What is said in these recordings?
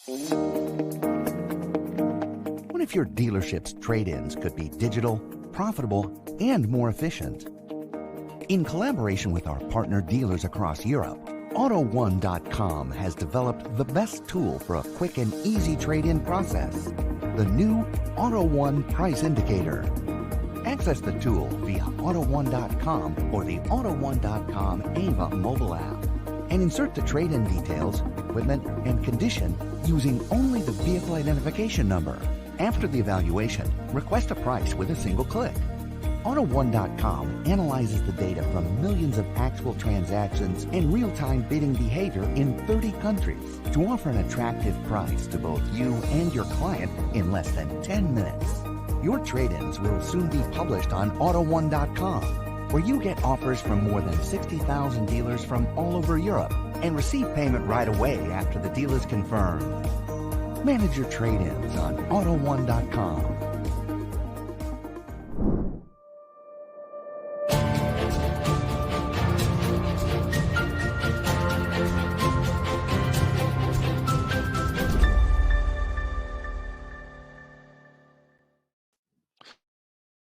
What if your dealership's trade-ins could be digital, profitable, and more efficient? In collaboration with our partner dealers across Europe, AutoOne.com has developed the best tool for a quick and easy trade-in process, the new AutoOne Price Indicator. Access the tool via AutoOne.com or the AutoOne.com Ava mobile app and insert the trade-in details, equipment, and condition using only the vehicle identification number. After the evaluation, request a price with a single click. AutoOne.com analyzes the data from millions of actual transactions and real-time bidding behavior in 30 countries to offer an attractive price to both you and your client in less than 10 minutes. Your trade-ins will soon be published on AutoOne.com, where you get offers from more than 60,000 dealers from all over Europe and receive payment right away after the deal is confirmed. Manage your trade-ins on AutoOne.com.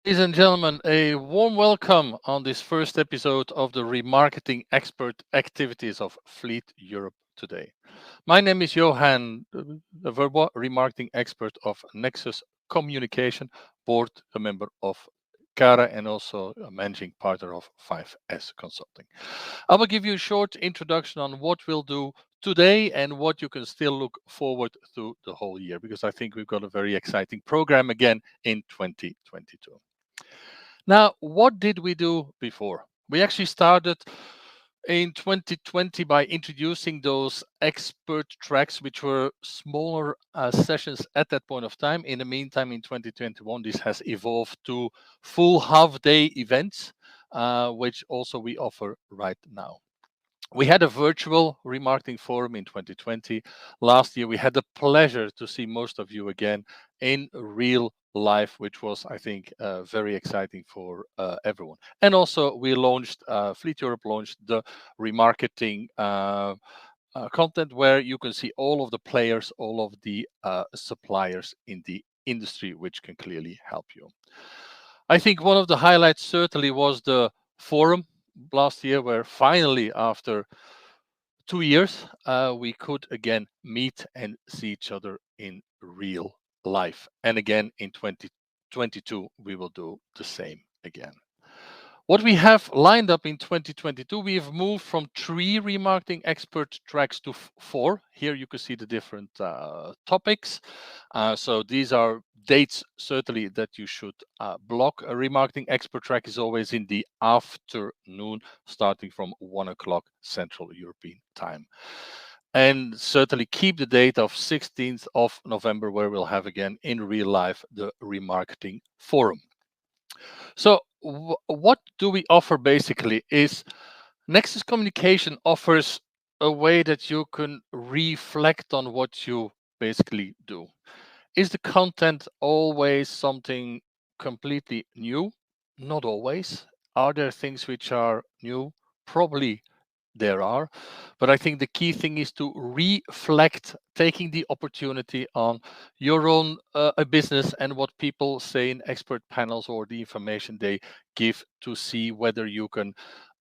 Ladies and gentlemen, a warm welcome on this first episode of the Remarketing Expert activities of Fleet Europe today. My name is Johan, the Remarketing Expert of Nexus Communication, board a member of CARA and also a managing partner of 5S Consulting. I will give you a short introduction on what we'll do today and what you can still look forward to the whole year, because I think we've got a very exciting program again in 2022. Now, what did we do before? We actually started in 2020 by introducing those expert tracks, which were smaller sessions at that point of time. In the meantime, in 2021, this has evolved to full half-day events, which also we offer right now. We had a virtual remarketing forum in 2020. Last year, we had the pleasure to see most of you again in real life, which was, I think, very exciting for everyone. And also, we launched, Fleet Europe launched the remarketing content, where you can see all of the players, all of the suppliers in the industry, which can clearly help you. I think one of the highlights certainly was the forum last year, where finally, after 2 years, we could again meet and see each other in real life. And again, in 2022, we will do the same again. What we have lined up in 2022, we have moved from 3 remarketing expert tracks to 4. Here you can see the different topics. So these are dates certainly that you should block. A remarketing expert track is always in the afternoon, starting from 1 o'clock Central European time. And certainly keep the date of 16th of November, where we'll have again in real life the remarketing forum. So what do we offer basically is Nexus Communication offers a way that you can reflect on what you basically do. Is the content always something completely new? Not always. Are there things which are new? Probably there are, but I think the key thing is to reflect, taking the opportunity on your own a business and what people say in expert panels or the information they give, to see whether you can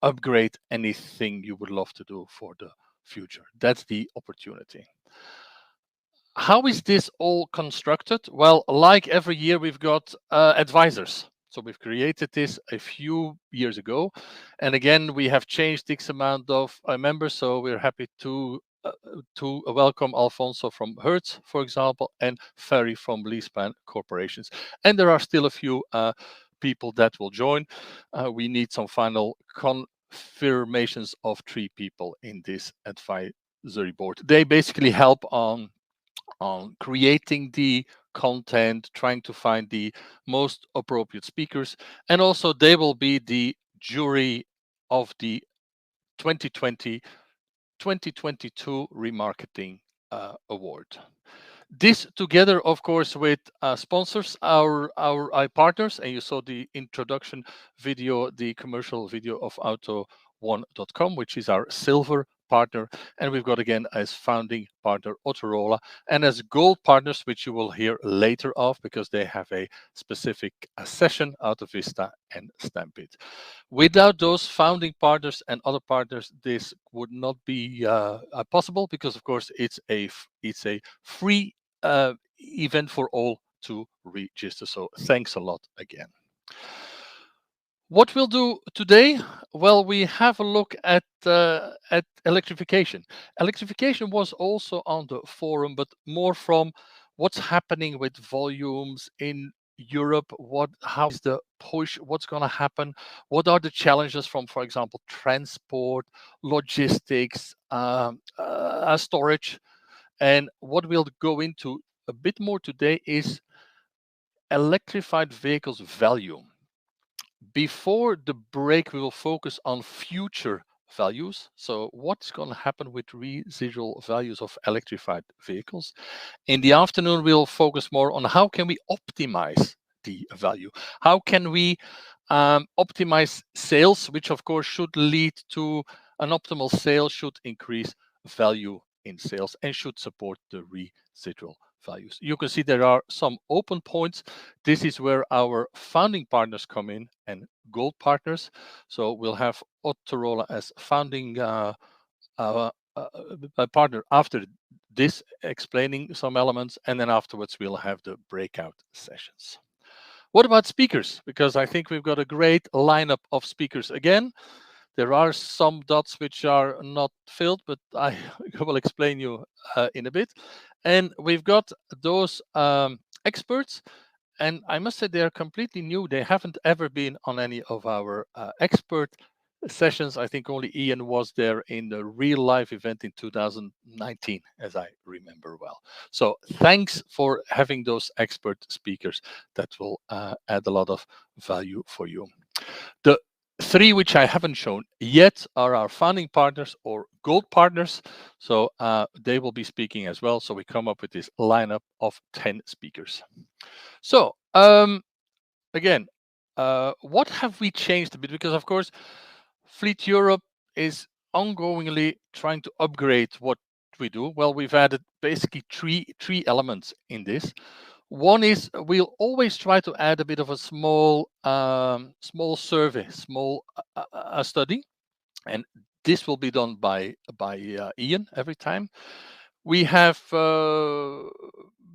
upgrade anything you would love to do for the future. That's the opportunity. How is this all constructed? Well, like every year, we've got advisors. So we've created this a few years ago. And again, we have changed X amount of members. So we're happy to welcome Alfonso from Hertz, for example, and Ferry from LeasePlan Corporations. And there are still a few people that will join. We need some final confirmations of 3 people in this advisory board. They basically help on creating the content, trying to find the most appropriate speakers, and also they will be the jury of the 2020-2022 Remarketing Award. This together, of course, with sponsors, our partners, and you saw the introduction video, the commercial video of auto1.com, which is our silver partner, and we've got again as founding partner Autorola, and as gold partners, which you will hear later of because they have a specific session, Out of Vista and Stampede. Without those founding partners and other partners, this would not be possible because, of course, it's a free event for all to register. So thanks a lot again. What we'll do today, well, we have a look at electrification. Electrification was also on the forum, but more from what's happening with volumes in Europe, how is the push, what's going to happen, what are the challenges from, for example, transport, logistics, storage, and what we'll go into a bit more today is electrified vehicles value. Before the break, we will focus on future values. So what's going to happen with residual values of electrified vehicles? In the afternoon, we'll focus more on how can we optimize the value? How can we optimize sales, which of course should lead to an optimal sale, should increase value in sales and should support the residual values. You can see there are some open points. This is where our founding partners come in and gold partners. So we'll have Autorola as founding partner after this, explaining some elements, and then afterwards we'll have the breakout sessions. What about speakers? Because I think we've got a great lineup of speakers again. There are some dots which are not filled, but I will explain you in a bit. And we've got those experts, and I must say they are completely new. They haven't ever been on any of our expert sessions. I think only Ian was there in the real life event in 2019, as I remember well. So thanks for having those expert speakers. That will add a lot of value for you. The three which I haven't shown yet are our founding partners or gold partners. So they will be speaking as well. So we come up with this lineup of 10 speakers. So again, what have we changed a bit? Because of course, Fleet Europe is ongoingly trying to upgrade what we do. Well, we've added basically three elements in this. One is we'll always try to add a bit of a small survey, small study, and this will be done by Ian every time. We have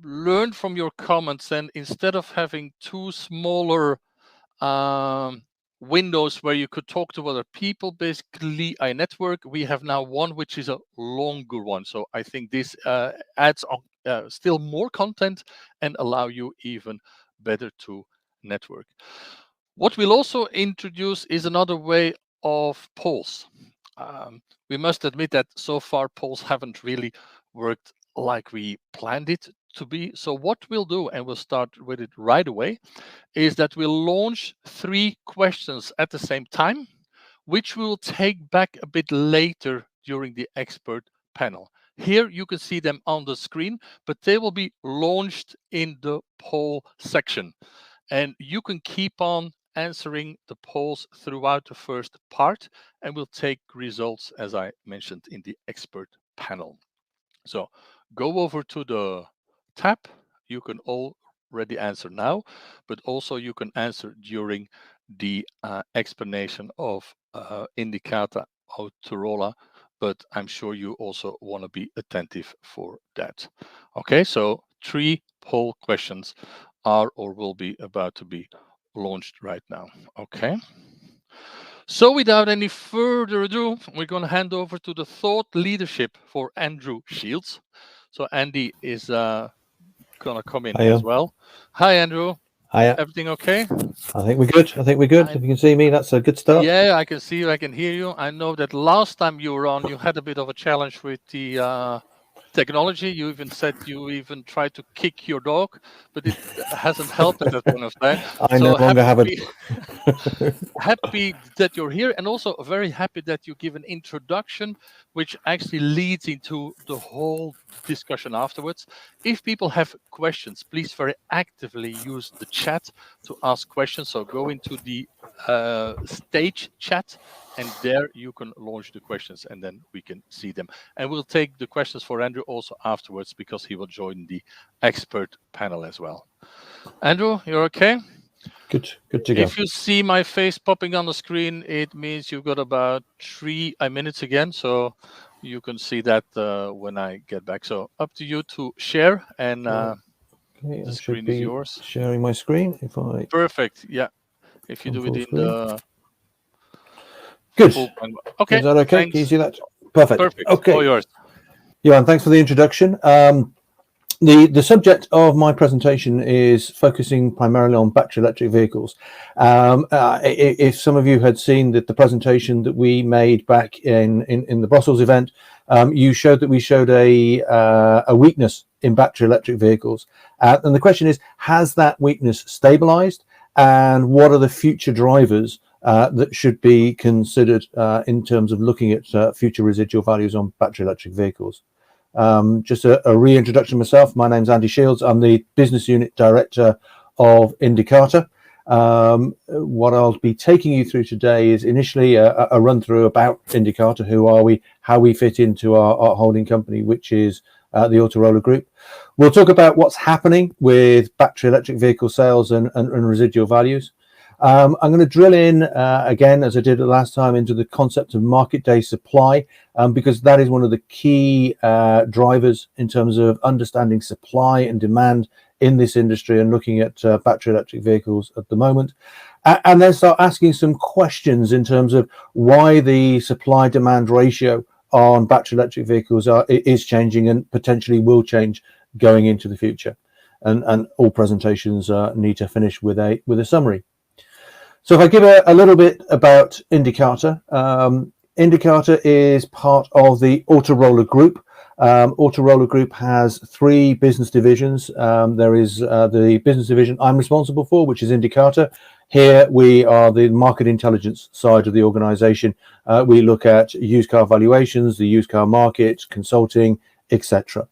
learned from your comments, and instead of having two smaller windows where you could talk to other people, basically a network, we have now one which is a longer one. So I think this adds on still more content and allow you even better to network. What we'll also introduce is another way of polls. We must admit that so far polls haven't really worked like we planned it to be. So what we'll do, and we'll start with it right away, is that we'll launch 3 questions at the same time, which we will take back a bit later during the expert panel. Here you can see them on the screen, but they will be launched in the poll section. And you can keep on answering the polls throughout the first part, and we'll take results, as I mentioned, in the expert panel. So go over to the tab. You can already answer now, but also you can answer during the explanation of Indicator Autorola, but I'm sure you also want to be attentive for that. Okay, so 3 poll questions are or will be about to be launched right now. Okay. So without any further ado, we're going to hand over to the thought leadership for Andrew Shields. So Andy is going to come in as well. Hi, Andrew. Hiya. Everything okay? I think we're good. If you can see me, that's a good start. Yeah, I can see you. I can hear you. I know that last time you were on, you had a bit of a challenge with the technology. You even said you even tried to kick your dog, but it hasn't helped at that point of time. I no longer have a happy that you're here, and also very happy that you give an introduction which actually leads into the whole discussion afterwards. If people have questions, please very actively use the chat to ask questions. So go into the stage chat, and there you can launch the questions, and then we can see them. And we'll take the questions for Andrew also afterwards, because he will join the expert panel as well. Andrew, you're okay? Good to go. If you see my face popping on the screen, it means you've got about 3 minutes again, so you can see that when I get back. So up to you to share, and okay, the screen is yours. Sharing my screen. If I perfect, yeah. If you do it in screen. the good. Okay. Is that okay? Thanks. Can you see that? Perfect. Perfect. Okay. All yours. Yeah, and thanks for the introduction. The subject of my presentation is focusing primarily on battery electric vehicles. If some of you had seen the presentation that we made back in the Brussels event, we showed a weakness in battery electric vehicles. And the question is, has that weakness stabilized? And what are the future drivers that should be considered in terms of looking at future residual values on battery electric vehicles? Just a reintroduction myself. My name's Andy Shields. I'm the business unit director of Indicator. What I'll be taking you through today is initially a run through about Indicator. Who are we? How we fit into our holding company, which is the Autoroller Group. We'll talk about what's happening with battery electric vehicle sales and residual values. I'm going to drill in again, as I did the last time, into the concept of market day supply, because that is one of the key drivers in terms of understanding supply and demand in this industry and looking at battery electric vehicles at the moment. And then start asking some questions in terms of why the supply demand ratio on battery electric vehicles is changing and potentially will change going into the future. And all presentations need to finish with a summary. So if I give a little bit about Indicator, Indicator is part of the Autoroller Group. Autoroller Group has 3 business divisions. There is the business division I'm responsible for, which is Indicator. Here we are the market intelligence side of the organization. We look at used car valuations, the used car market, consulting, etc.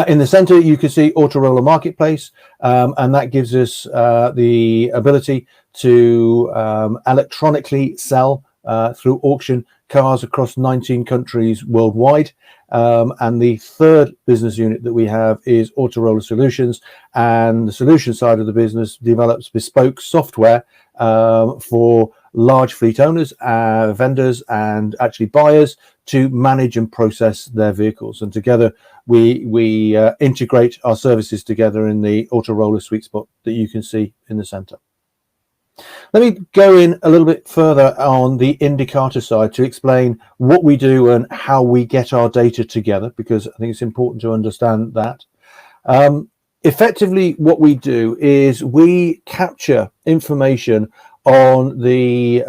In the center, you can see Autoroller Marketplace, and that gives us the ability to electronically sell through auction cars across 19 countries worldwide. And the third business unit that we have is Autoroller Solutions, and the solution side of the business develops bespoke software for large fleet owners, vendors, and actually buyers to manage and process their vehicles. And together we integrate our services together in the Autoroller sweet spot that you can see in the center. Let me go in a little bit further on the Indicator side to explain what we do and how we get our data together, because I think it's important to understand that. Effectively, what we do is we capture information on the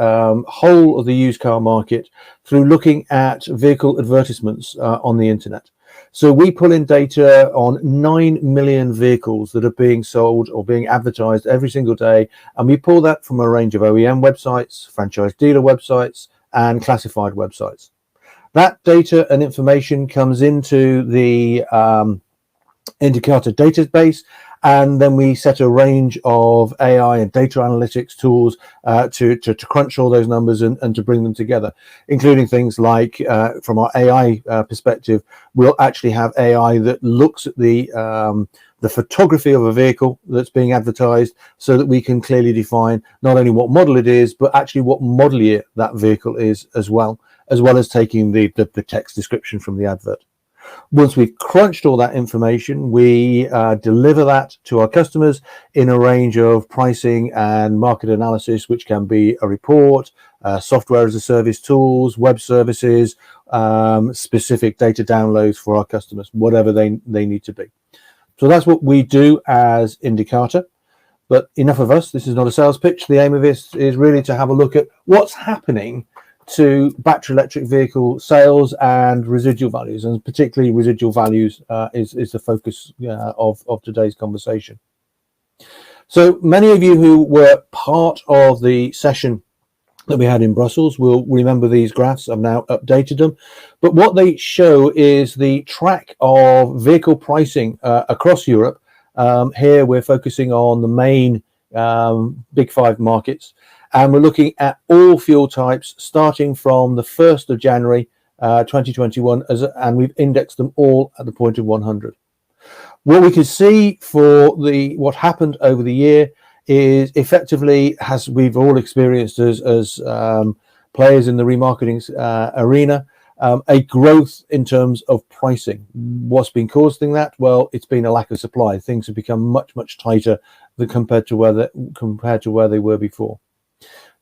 whole of the used car market through looking at vehicle advertisements on the internet. So we pull in data on 9 million vehicles that are being sold or being advertised every single day, and we pull that from a range of OEM websites, franchise dealer websites, and classified websites. That data and information comes into the Indicator database, and then we set a range of AI and data analytics tools to crunch all those numbers and to bring them together, including things like, from our AI perspective, we'll actually have AI that looks at the photography of a vehicle that's being advertised, so that we can clearly define not only what model it is, but actually what model year that vehicle is as well as taking the text description from the advert. Once we've crunched all that information, we deliver that to our customers in a range of pricing and market analysis, which can be a report, software as a service tools, web services, specific data downloads for our customers, whatever they need to be. So that's what we do as Indicator. But enough of us. This is not a sales pitch. The aim of this is really to have a look at what's happening to battery electric vehicle sales and residual values, and particularly residual values is the focus of today's conversation. So many of you who were part of the session that we had in Brussels will remember these graphs. I've now updated them, but what they show is the track of vehicle pricing across Europe. Here we're focusing on the main big five markets, and we're looking at all fuel types starting from the 1st of January 2021, and we've indexed them all at the point of 100. What we can see for what happened over the year is effectively, as we've all experienced as players in the remarketing arena, a growth in terms of pricing. What's been causing that? Well, it's been a lack of supply. Things have become much tighter than compared to where they were before.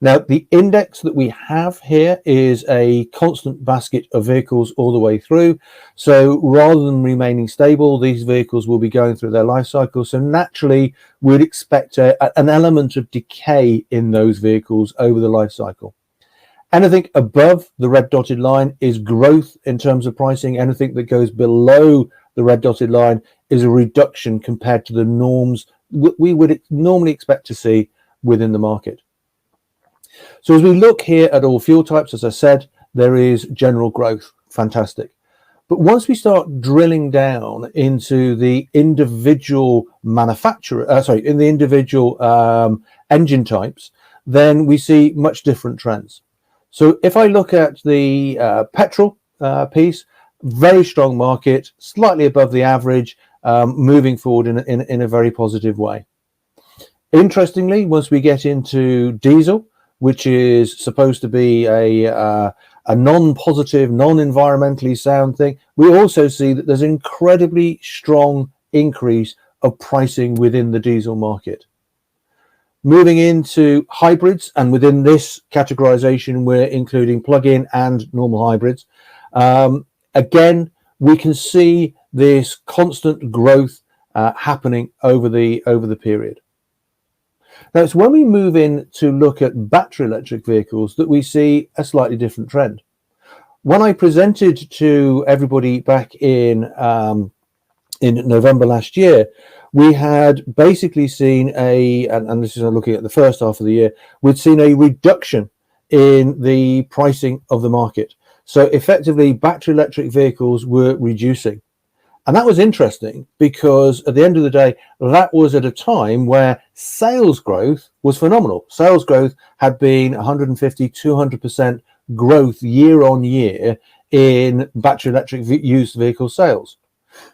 Now, the index that we have here is a constant basket of vehicles all the way through. So rather than remaining stable, these vehicles will be going through their life cycle. So naturally, we'd expect an element of decay in those vehicles over the life cycle. Anything above the red dotted line is growth in terms of pricing. Anything that goes below the red dotted line is a reduction compared to the norms we would normally expect to see within the market. So as we look here at all fuel types, as I said, there is general growth. Fantastic. But once we start drilling down into the individual engine types, then we see much different trends. So if I look at the petrol piece, very strong market, slightly above the average, moving forward in a very positive way. Interestingly, once we get into diesel, which is supposed to be a non-positive, non-environmentally sound thing, we also see that there's an incredibly strong increase of pricing within the diesel market. Moving into hybrids, and within this categorization, we're including plug-in and normal hybrids. Again, we can see this constant growth happening over the period. Now, it's when we move in to look at battery electric vehicles that we see a slightly different trend. When I presented to everybody back in November last year, we had basically seen and this is looking at the first half of the year, we'd seen a reduction in the pricing of the market. So effectively, battery electric vehicles were reducing. And that was interesting because at the end of the day, that was at a time where sales growth was phenomenal. Sales growth had been 150, 200% growth year on year in battery electric used vehicle sales.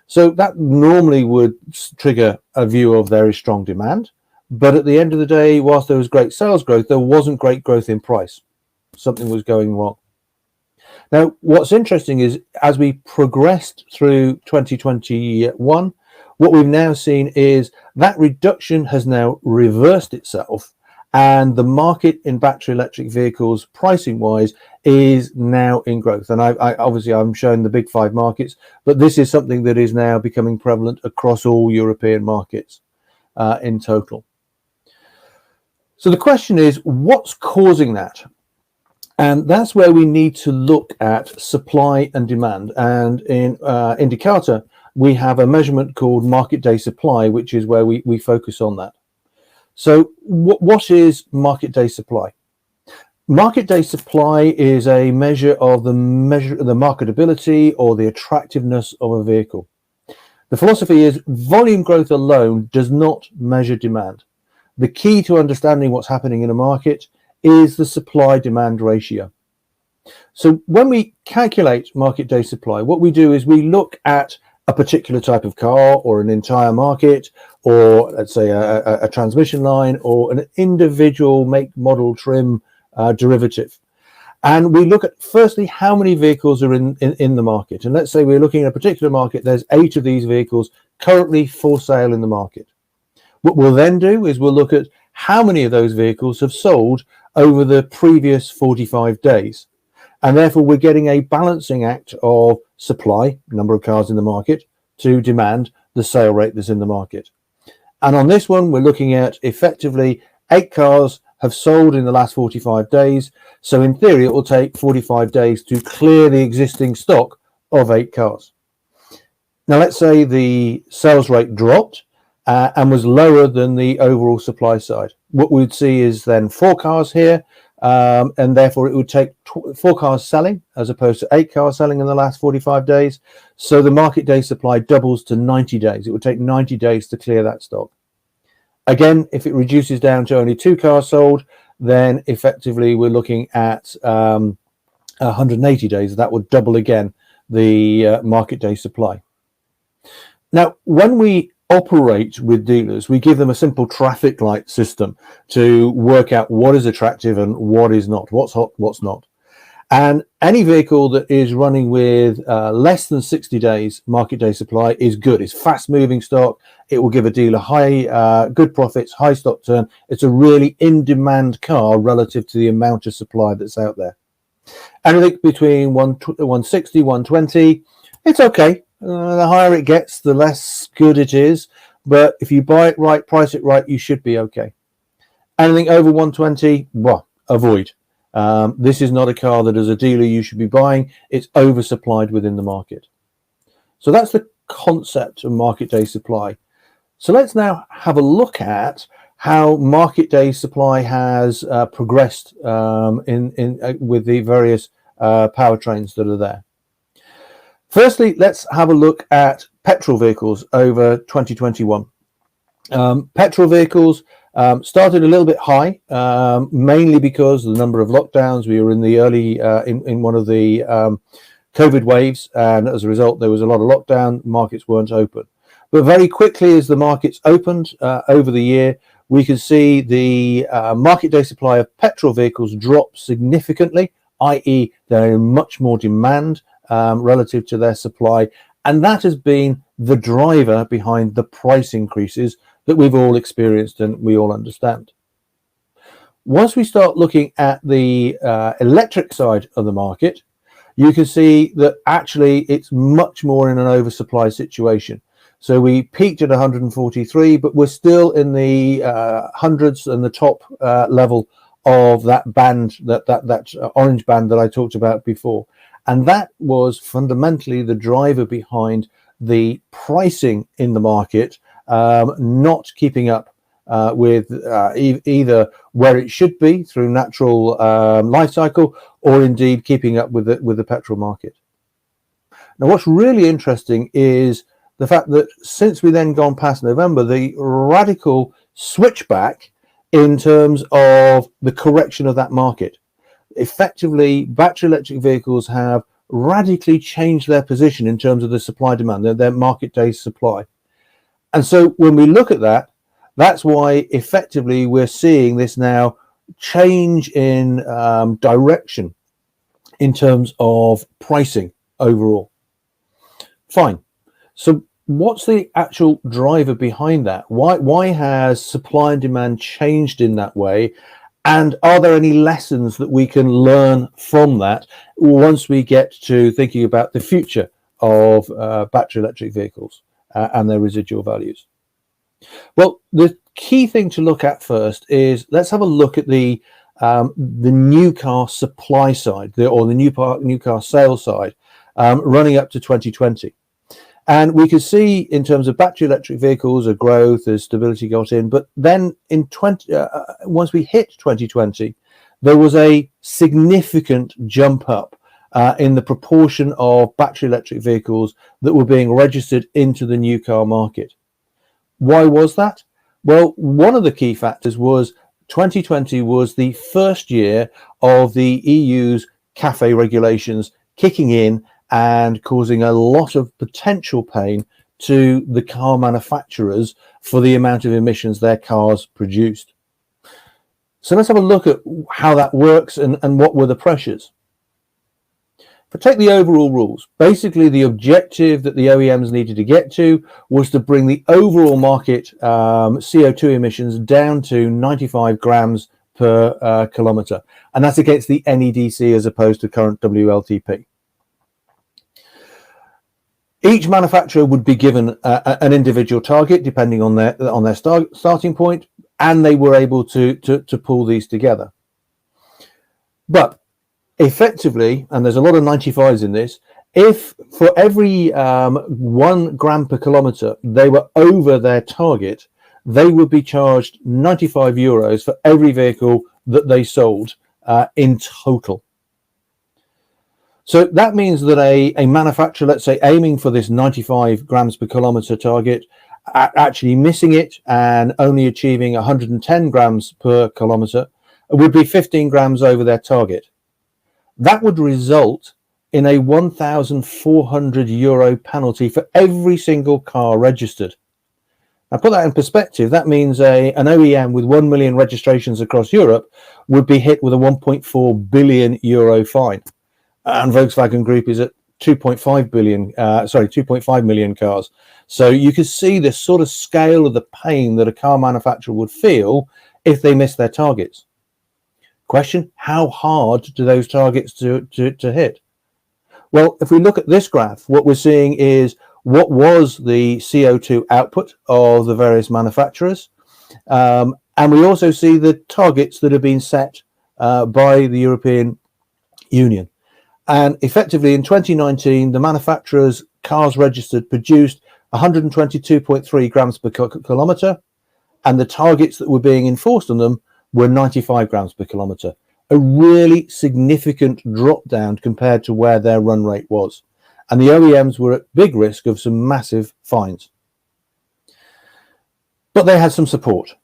So that normally would trigger a view of very strong demand. But at the end of the day, whilst there was great sales growth, there wasn't great growth in price. Something was going wrong. Now, what's interesting is as we progressed through 2021, what we've now seen is that reduction has now reversed itself, and the market in battery electric vehicles pricing wise is now in growth. And I obviously I'm showing the big five markets, but this is something that is now becoming prevalent across all European markets in total. So the question is, what's causing that? And that's where we need to look at supply and demand. And in Indicator, we have a measurement called market day supply, which is where we focus on that. So what is market day supply? Market day supply is a measure of the marketability or the attractiveness of a vehicle. The philosophy is volume growth alone does not measure demand. The key to understanding what's happening in a market is the supply-demand ratio. So when we calculate market day supply, what we do is we look at a particular type of car or an entire market, or let's say a transmission line or an individual make, model, trim derivative. And we look at, firstly, how many vehicles are in the market. And let's say we're looking at a particular market, there's 8 of these vehicles currently for sale in the market. What we'll then do is we'll look at how many of those vehicles have sold over the previous 45 days. And therefore, we're getting a balancing act of supply, number of cars in the market, to demand, the sale rate that's in the market. And on this one, we're looking at effectively 8 cars have sold in the last 45 days. So in theory, it will take 45 days to clear the existing stock of 8 cars. Now, let's say the sales rate dropped and was lower than the overall supply side. What we'd see is then 4 cars here, and therefore it would take 4 cars selling as opposed to 8 cars selling in the last 45 days. So the market day supply doubles to 90 days. It would take 90 days to clear that stock. Again, if it reduces down to only 2 cars sold, then effectively we're looking at 180 days. That would double again the market day supply. Now, when we operate with dealers, we give them a simple traffic light system to work out what is attractive and what is not, what's hot, what's not. And any vehicle that is running with less than 60 days market day supply is good. It's fast moving stock. It will give a dealer good profits, high stock turn. It's a really in-demand car relative to the amount of supply that's out there. Anything between 160, 120, it's okay. The higher it gets, the less good it is. But if you buy it right, price it right, you should be okay. Anything over 120, well, avoid. This is not a car that as a dealer you should be buying. It's oversupplied within the market. So that's the concept of market day supply. So let's now have a look at how market day supply has progressed with the various powertrains that are there. Firstly, let's have a look at petrol vehicles over 2021. Petrol vehicles started a little bit high, mainly because of the number of lockdowns. We were in the early, in one of the COVID waves, and as a result, there was a lot of lockdown. Markets weren't open. But very quickly, as the markets opened over the year, we could see the market day supply of petrol vehicles drop significantly, i.e. they're in much more demand relative to their supply. And that has been the driver behind the price increases that we've all experienced and we all understand. Once we start looking at the electric side of the market, you can see that actually it's much more in an oversupply situation. So we peaked at 143, but we're still in the hundreds and the top level of that band, that orange band that I talked about before. And that was fundamentally the driver behind the pricing in the market not keeping up with either where it should be through natural life cycle, or indeed keeping up with the petrol market. Now, what's really interesting is the fact that since we then gone past November, the radical switchback in terms of the correction of that market. Effectively, battery electric vehicles have radically changed their position in terms of the supply demand, their market day supply. And so when we look at that, that's why effectively we're seeing this now change in direction in terms of pricing overall. Fine. So what's the actual driver behind that? Why has supply and demand changed in that way? And are there any lessons that we can learn from that once we get to thinking about the future of battery electric vehicles and their residual values? Well, the key thing to look at first is let's have a look at the new car supply side, or the new car sales side, running up to 2020. And we can see in terms of battery electric vehicles, a growth as stability got in. But then in once we hit 2020, there was a significant jump up in the proportion of battery electric vehicles that were being registered into the new car market. Why was that? Well, one of the key factors was 2020 was the first year of the EU's CAFE regulations kicking in and causing a lot of potential pain to the car manufacturers for the amount of emissions their cars produced. So let's have a look at how that works and what were the pressures. If I take the overall rules, basically the objective that the OEMs needed to get to was to bring the overall market CO2 emissions down to 95 grams per kilometre. And that's against the NEDC as opposed to current WLTP. Each manufacturer would be given an individual target depending on their starting point, and they were able to pull these together. But effectively, and there's a lot of 95s in this, if for every 1 gram per kilometre they were over their target, they would be charged 95 euros for every vehicle that they sold in total. So that means that a manufacturer, let's say, aiming for this 95 grams per kilometre target, actually missing it and only achieving 110 grams per kilometre would be 15 grams over their target. That would result in a €1,400 penalty for every single car registered. Now, put that in perspective, that means an OEM with 1 million registrations across Europe would be hit with a €1.4 billion fine. And Volkswagen Group is at 2.5 million cars. So you can see the sort of scale of the pain that a car manufacturer would feel if they miss their targets. Question, how hard do those targets to hit? Well, if we look at this graph, what we're seeing is what was the CO2 output of the various manufacturers. And we also see the targets that have been set by the European Union. And effectively in 2019, the manufacturers' cars registered produced 122.3 grams per kilometre, and the targets that were being enforced on them were 95 grams per kilometre. A really significant drop down compared to where their run rate was. And the OEMs were at big risk of some massive fines. But they had some support.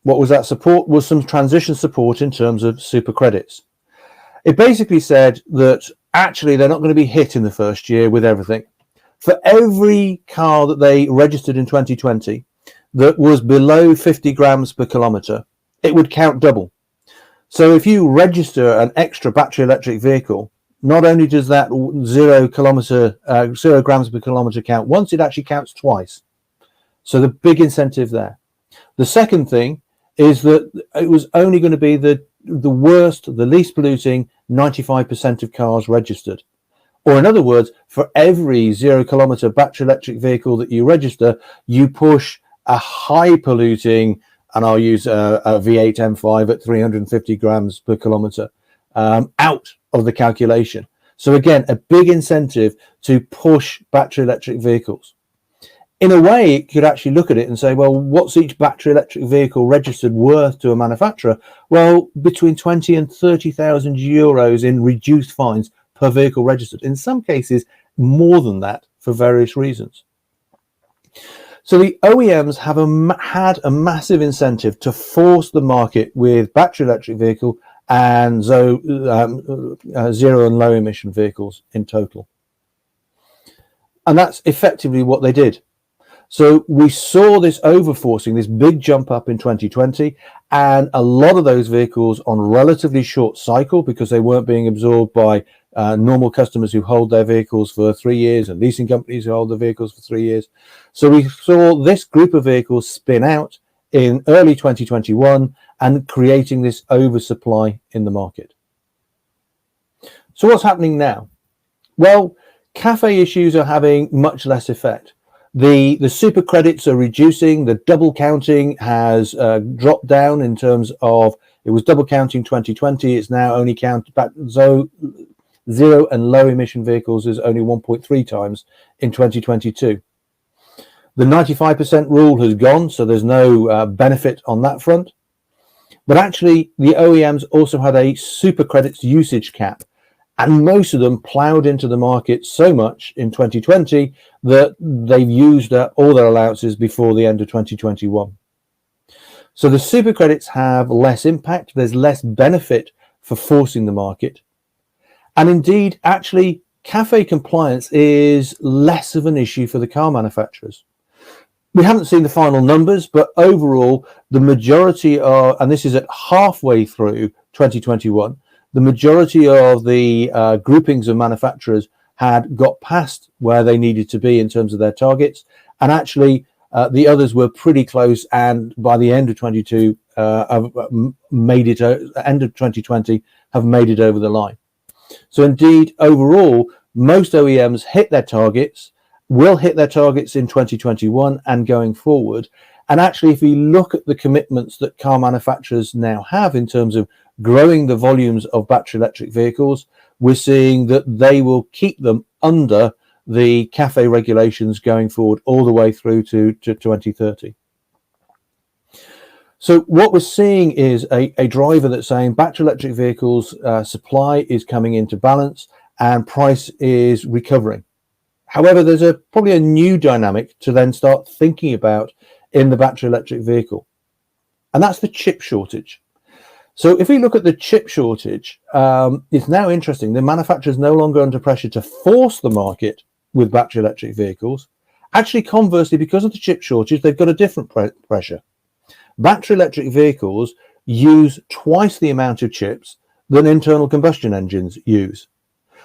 What was that support? Was some transition support in terms of super credits. It basically said that actually they're not going to be hit in the first year with everything. For every car that they registered in 2020 that was below 50 grams per kilometre, it would count double. So if you register an extra battery electric vehicle, not only does that 0 grams per kilometre count once, it actually counts twice. So the big incentive there. The second thing is that it was only going to be the worst, the least polluting 95% of cars registered. Or in other words, for every 0 kilometre battery electric vehicle that you register, you push a high polluting, and I'll use a V8 M5 at 350 grams per kilometre, out of the calculation. So again, a big incentive to push battery electric vehicles. In a way, you could actually look at it and say, well, what's each battery electric vehicle registered worth to a manufacturer? Well, between 20 and 30,000 euros in reduced fines per vehicle registered. In some cases, more than that for various reasons. So the OEMs have had a massive incentive to force the market with battery electric vehicle and zero and low emission vehicles in total. And that's effectively what they did. So we saw this overforcing, this big jump up in 2020, and a lot of those vehicles on relatively short cycle because they weren't being absorbed by normal customers who hold their vehicles for 3 years and leasing companies who hold their vehicles for 3 years. So we saw this group of vehicles spin out in early 2021 and creating this oversupply in the market. So what's happening now? Well, CAFE issues are having much less effect. The super credits are reducing. The double counting has dropped down in terms of, it was double counting 2020. It's now only counted back. So zero and low emission vehicles is only 1.3 times in 2022. The 95% rule has gone, so there's no benefit on that front. But actually, the OEMs also had a super credits usage cap. And most of them ploughed into the market so much in 2020 that they've used all their allowances before the end of 2021. So the super credits have less impact. There's less benefit for forcing the market. And indeed, actually, CAFE compliance is less of an issue for the car manufacturers. We haven't seen the final numbers, but overall, the majority are, and this is at halfway through 2021, the majority of the groupings of manufacturers had got past where they needed to be in terms of their targets. And actually, the others were pretty close. And by the end of 2020, have made it over the line. So indeed, overall, most OEMs hit their targets, will hit their targets in 2021 and going forward. And actually, if we look at the commitments that car manufacturers now have in terms of growing the volumes of battery electric vehicles, we're seeing that they will keep them under the CAFE regulations going forward all the way through to 2030. So what we're seeing is a driver that's saying battery electric vehicles supply is coming into balance and price is recovering. However, there's probably a new dynamic to then start thinking about in the battery electric vehicle, and that's the chip shortage. So if we look at the chip shortage, it's now interesting. The manufacturers no longer under pressure to force the market with battery electric vehicles. Actually, conversely, because of the chip shortage, they've got a different pressure. Battery electric vehicles use twice the amount of chips than internal combustion engines use.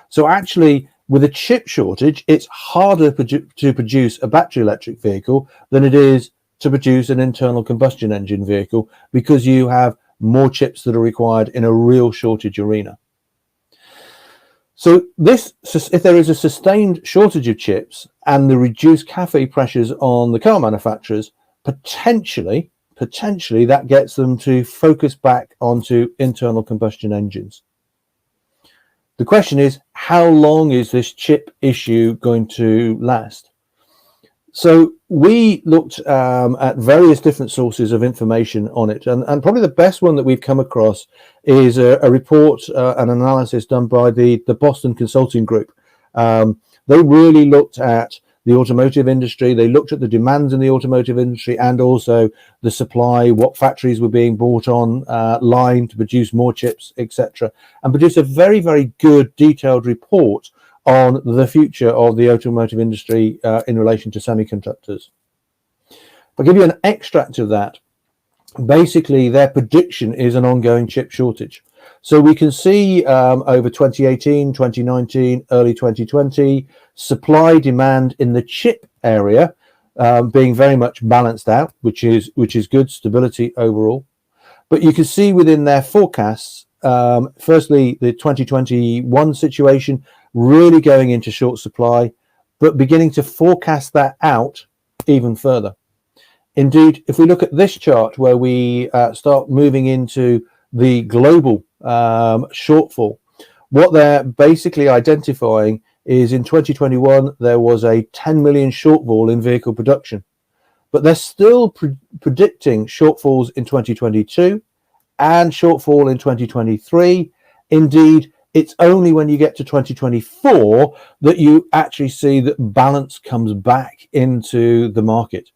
So actually, with a chip shortage, it's harder to produce a battery electric vehicle than it is to produce an internal combustion engine vehicle, because you have more chips that are required in a real shortage arena. So if there is a sustained shortage of chips and the reduced CAFE pressures on the car manufacturers, potentially that gets them to focus back onto internal combustion engines. The question is, how long is this chip issue going to last? So we looked at various different sources of information on it, and probably the best one that we've come across is a report, an analysis done by the Boston Consulting Group. They really looked at the automotive industry. They looked at the demands in the automotive industry and also the supply, what factories were being brought on line to produce more chips, etc., and produced a very, very good detailed report on the future of the automotive industry in relation to semiconductors. If I give you an extract of that, basically their prediction is an ongoing chip shortage. So we can see over 2018, 2019, early 2020, supply demand in the chip area being very much balanced out, which is good, stability overall. But you can see within their forecasts, firstly, the 2021 situation really going into short supply, but beginning to forecast that out even further. Indeed, if we look at this chart where we start moving into the global shortfall, what they're basically identifying is in 2021 there was a 10 million shortfall in vehicle production, but they're still predicting shortfalls in 2022 and shortfall in 2023. Indeed, it's only when you get to 2024 that you actually see that balance comes back into the market.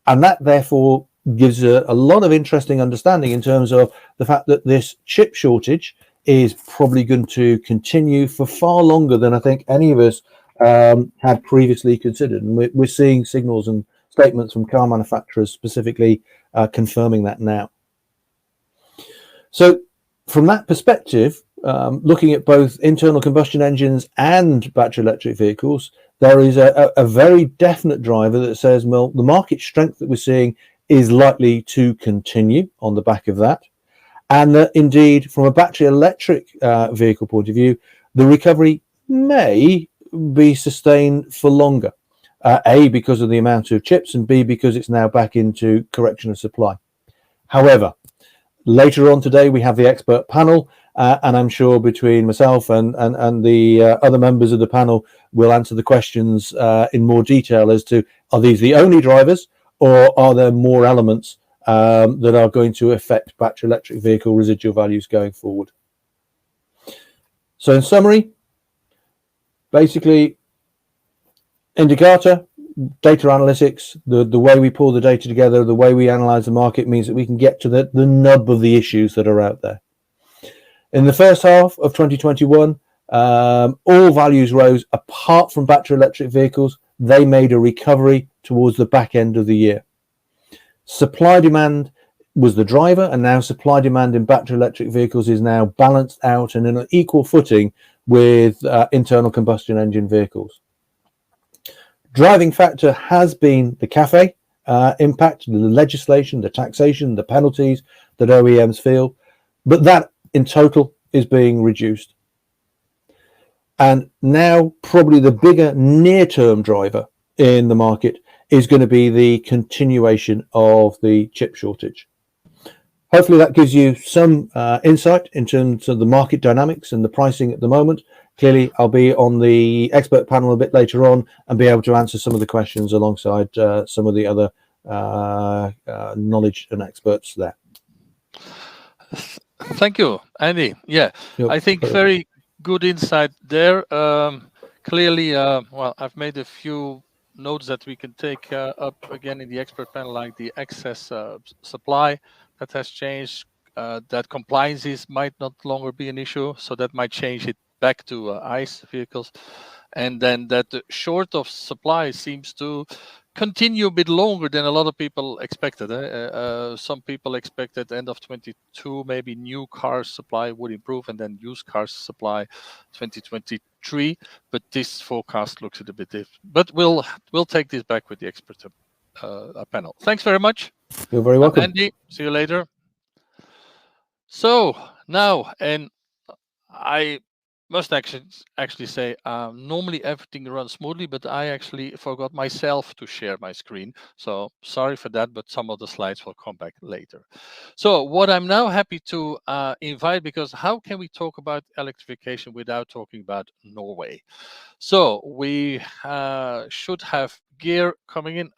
And that therefore gives a lot of interesting understanding in terms of the fact that this chip shortage is probably going to continue for far longer than I think any of us had previously considered. And we're seeing signals and statements from car manufacturers specifically confirming that now. So from that perspective, looking at both internal combustion engines and battery electric vehicles, there is a very definite driver that says, well, the market strength that we're seeing is likely to continue on the back of that. And that indeed, from a battery electric vehicle point of view, the recovery may be sustained for longer. A, because of the amount of chips, and B, because it's now back into correction of supply. However, later on today, we have the expert panel, and I'm sure between myself and the other members of the panel, we'll answer the questions in more detail as to, are these the only drivers, or are there more elements that are going to affect battery electric vehicle residual values going forward? So in summary, basically, indicator, data analytics, the way we pull the data together, the way we analyze the market means that we can get to the nub of the issues that are out there. In the first half of 2021, all values rose apart from battery electric vehicles. They made a recovery towards the back end of the year. Supply demand was the driver, and now supply demand in battery electric vehicles is now balanced out and in an equal footing with internal combustion engine vehicles. Driving factor has been the CAFE impact, the legislation, the taxation, the penalties that OEMs feel, but that in total is being reduced. And now probably the bigger near-term driver in the market is going to be the continuation of the chip shortage. Hopefully that gives you some insight in terms of the market dynamics and the pricing at the moment. Clearly, I'll be on the expert panel a bit later on and be able to answer some of the questions alongside some of the other knowledge and experts there. Thank you, Andy. Yeah, I think very good insight there. Kind clearly, well, I've made a few notes that we can take up again in the expert panel, like the excess supply that has changed, that compliances might not longer be an issue, so that might change it back to ICE vehicles. And then that the short of supply seems to continue a bit longer than a lot of people expected. Some people expected end of 22, maybe new car supply would improve, and then used cars supply 2023. But this forecast looks a bit different. But we'll take this back with the expert panel. Thanks very much. You're very welcome. Andy, see you later. So now, and I must actually say, normally everything runs smoothly, but I actually forgot myself to share my screen. So sorry for that, but some of the slides will come back later. So what I'm now happy to invite, because how can we talk about electrification without talking about Norway? So we should have Geir coming in.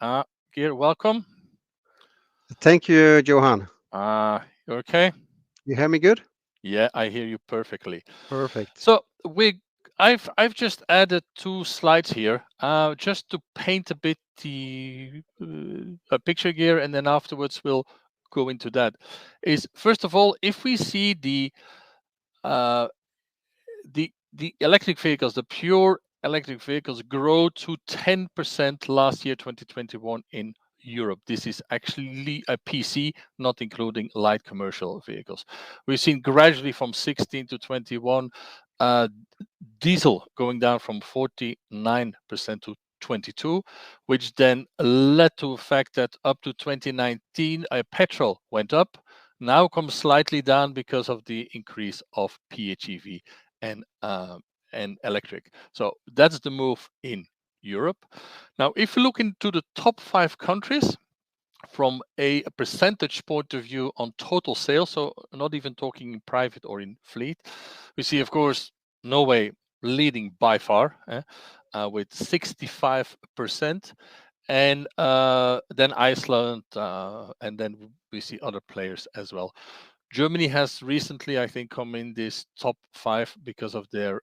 Geir, welcome. Thank you, Johan. You okay? You hear me good? Yeah, I hear you perfectly. Perfect. So I've just added 2 slides here, just to paint a bit the a picture here, and then afterwards we'll go into that. Is first of all, if we see the electric vehicles, the pure electric vehicles grow to 10% last year, 2021 in Europe. This is actually a PC, not including light commercial vehicles. We've seen gradually from 16 to 21, diesel going down from 49% to 22, which then led to the fact that up to 2019, petrol went up, now comes slightly down because of the increase of PHEV and electric. So that's the move in Europe. Now, if you look into the top 5 countries from a percentage point of view on total sales, so not even talking in private or in fleet, we see, of course, Norway leading by far with 65%, and then Iceland, and then we see other players as well. Germany has recently, I think, come in this top 5 because of their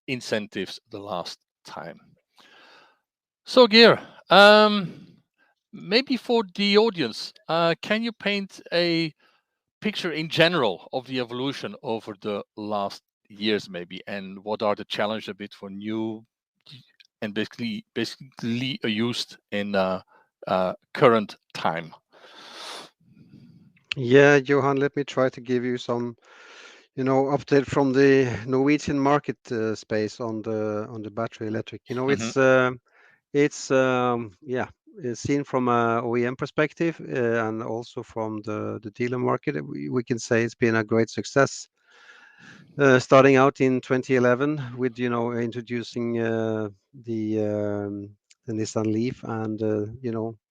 incentives the last time. So, Geir, maybe for the audience, can you paint a picture in general of the evolution over the last years, maybe, and what are the challenges a bit for new and basically used in current time? Yeah, Johan, let me try to give you some, update from the Norwegian market space on the battery electric. It's seen from a OEM perspective and also from the dealer market. We can say it's been a great success. Starting out in 2011 with introducing the Nissan Leaf and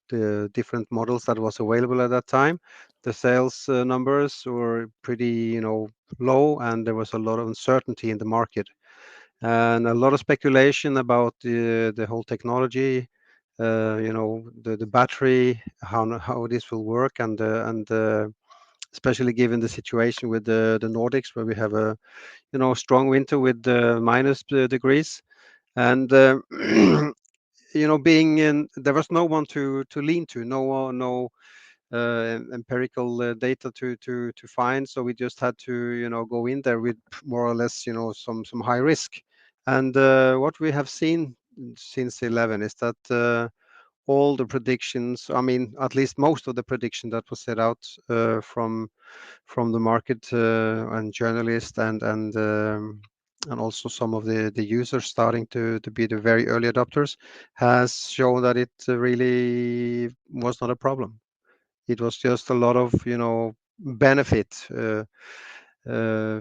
the different models that was available at that time. The sales numbers were pretty low, and there was a lot of uncertainty in the market and a lot of speculation about the whole technology, the battery, how this will work, and especially given the situation with the Nordics, where we have a strong winter with minus degrees, and being in, there was no one to lean to, no empirical data to find, so we just had to go in there with more or less some high risk. And what we have seen since 11 is that all the predictions, I mean, at least most of the prediction that was set out from the market and journalists and also some of the users starting to be the very early adopters, has shown that it really was not a problem. It was just a lot of benefit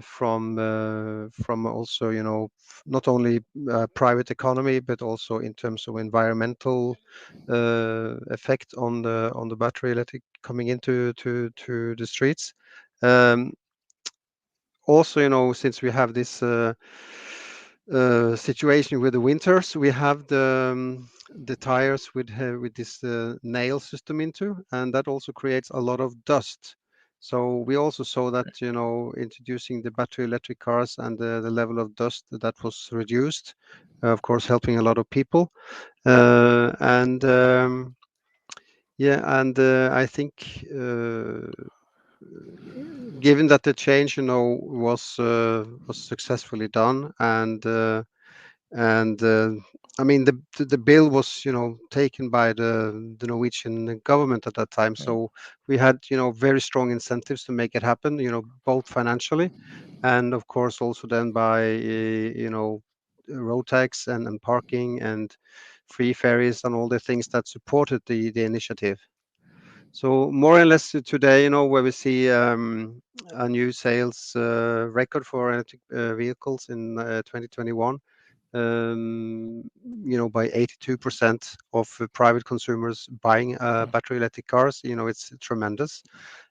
from also not only private economy, but also in terms of environmental effect on the battery electric coming into to the streets. Also, since we have this situation with the winters, we have the tires with this nail system into, and that also creates a lot of dust. So we also saw that, introducing the battery electric cars and the level of dust that was reduced, of course, helping a lot of people. And yeah, and I think given that the change, was successfully done, and I mean the bill was taken by the Norwegian government at that time, Yeah. so we had very strong incentives to make it happen, both financially and of course also then by road tax and parking and free ferries and all the things that supported the initiative. So more or less today, where we see a new sales record for electric vehicles in 2021, by 82% of private consumers buying battery electric cars. It's tremendous,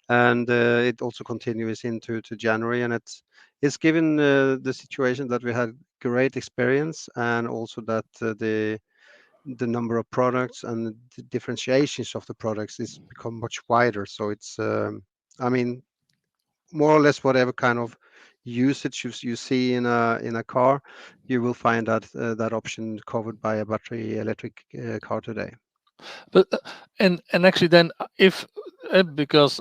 and it also continues into January, and it's given the situation that we had great experience, and also that the number of products and the differentiations of the products is become much wider. So it's, I mean, more or less whatever kind of usage you see in a car, you will find that option covered by a battery electric car today. But and actually then if because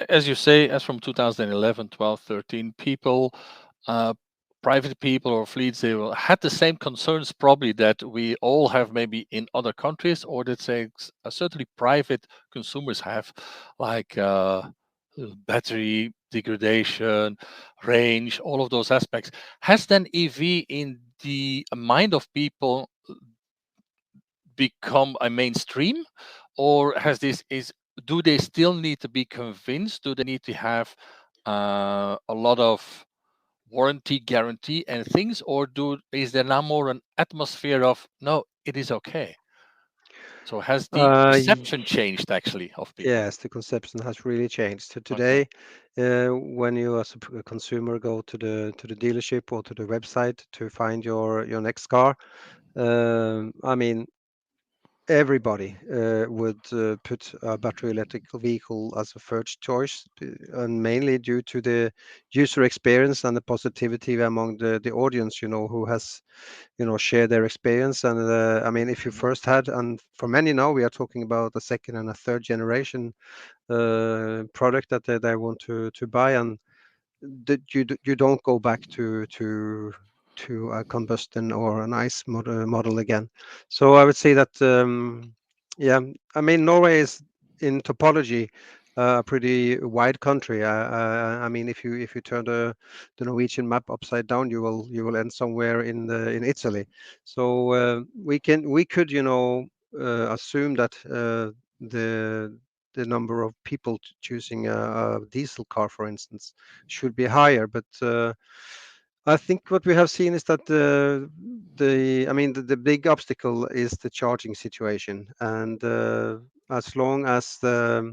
as you say, as from 2011, 12, 13, people, uh, private people or fleets, they had the same concerns probably that we all have maybe in other countries, or that say certainly private consumers have, like battery degradation, range, all of those aspects. Has then EV in the mind of people become a mainstream, or has this is do they still need to be convinced? Do they need to have a lot of warranty guarantee and things, or is there now more an atmosphere of no, it is okay? So has the perception changed actually of people? Yes, the conception has really changed. So Okay. today, when you as a consumer go to the dealership or to the website to find your next car, I mean, everybody would put a battery electric vehicle as a first choice, and mainly due to the user experience and the positivity among the audience, who has, shared their experience. And I mean, if you Mhm. first had, and for many now, we are talking about a second and a third generation product that they want to buy, and that you don't go back to a combustion or an ICE model again. So I would say that yeah, I mean Norway is in topology a pretty wide country. I mean, if you turn the Norwegian map upside down, you will end somewhere in Italy. So we could assume that the the number of people choosing a diesel car, for instance, should be higher. But I think what we have seen is that I mean, the big obstacle is the charging situation, and as long as there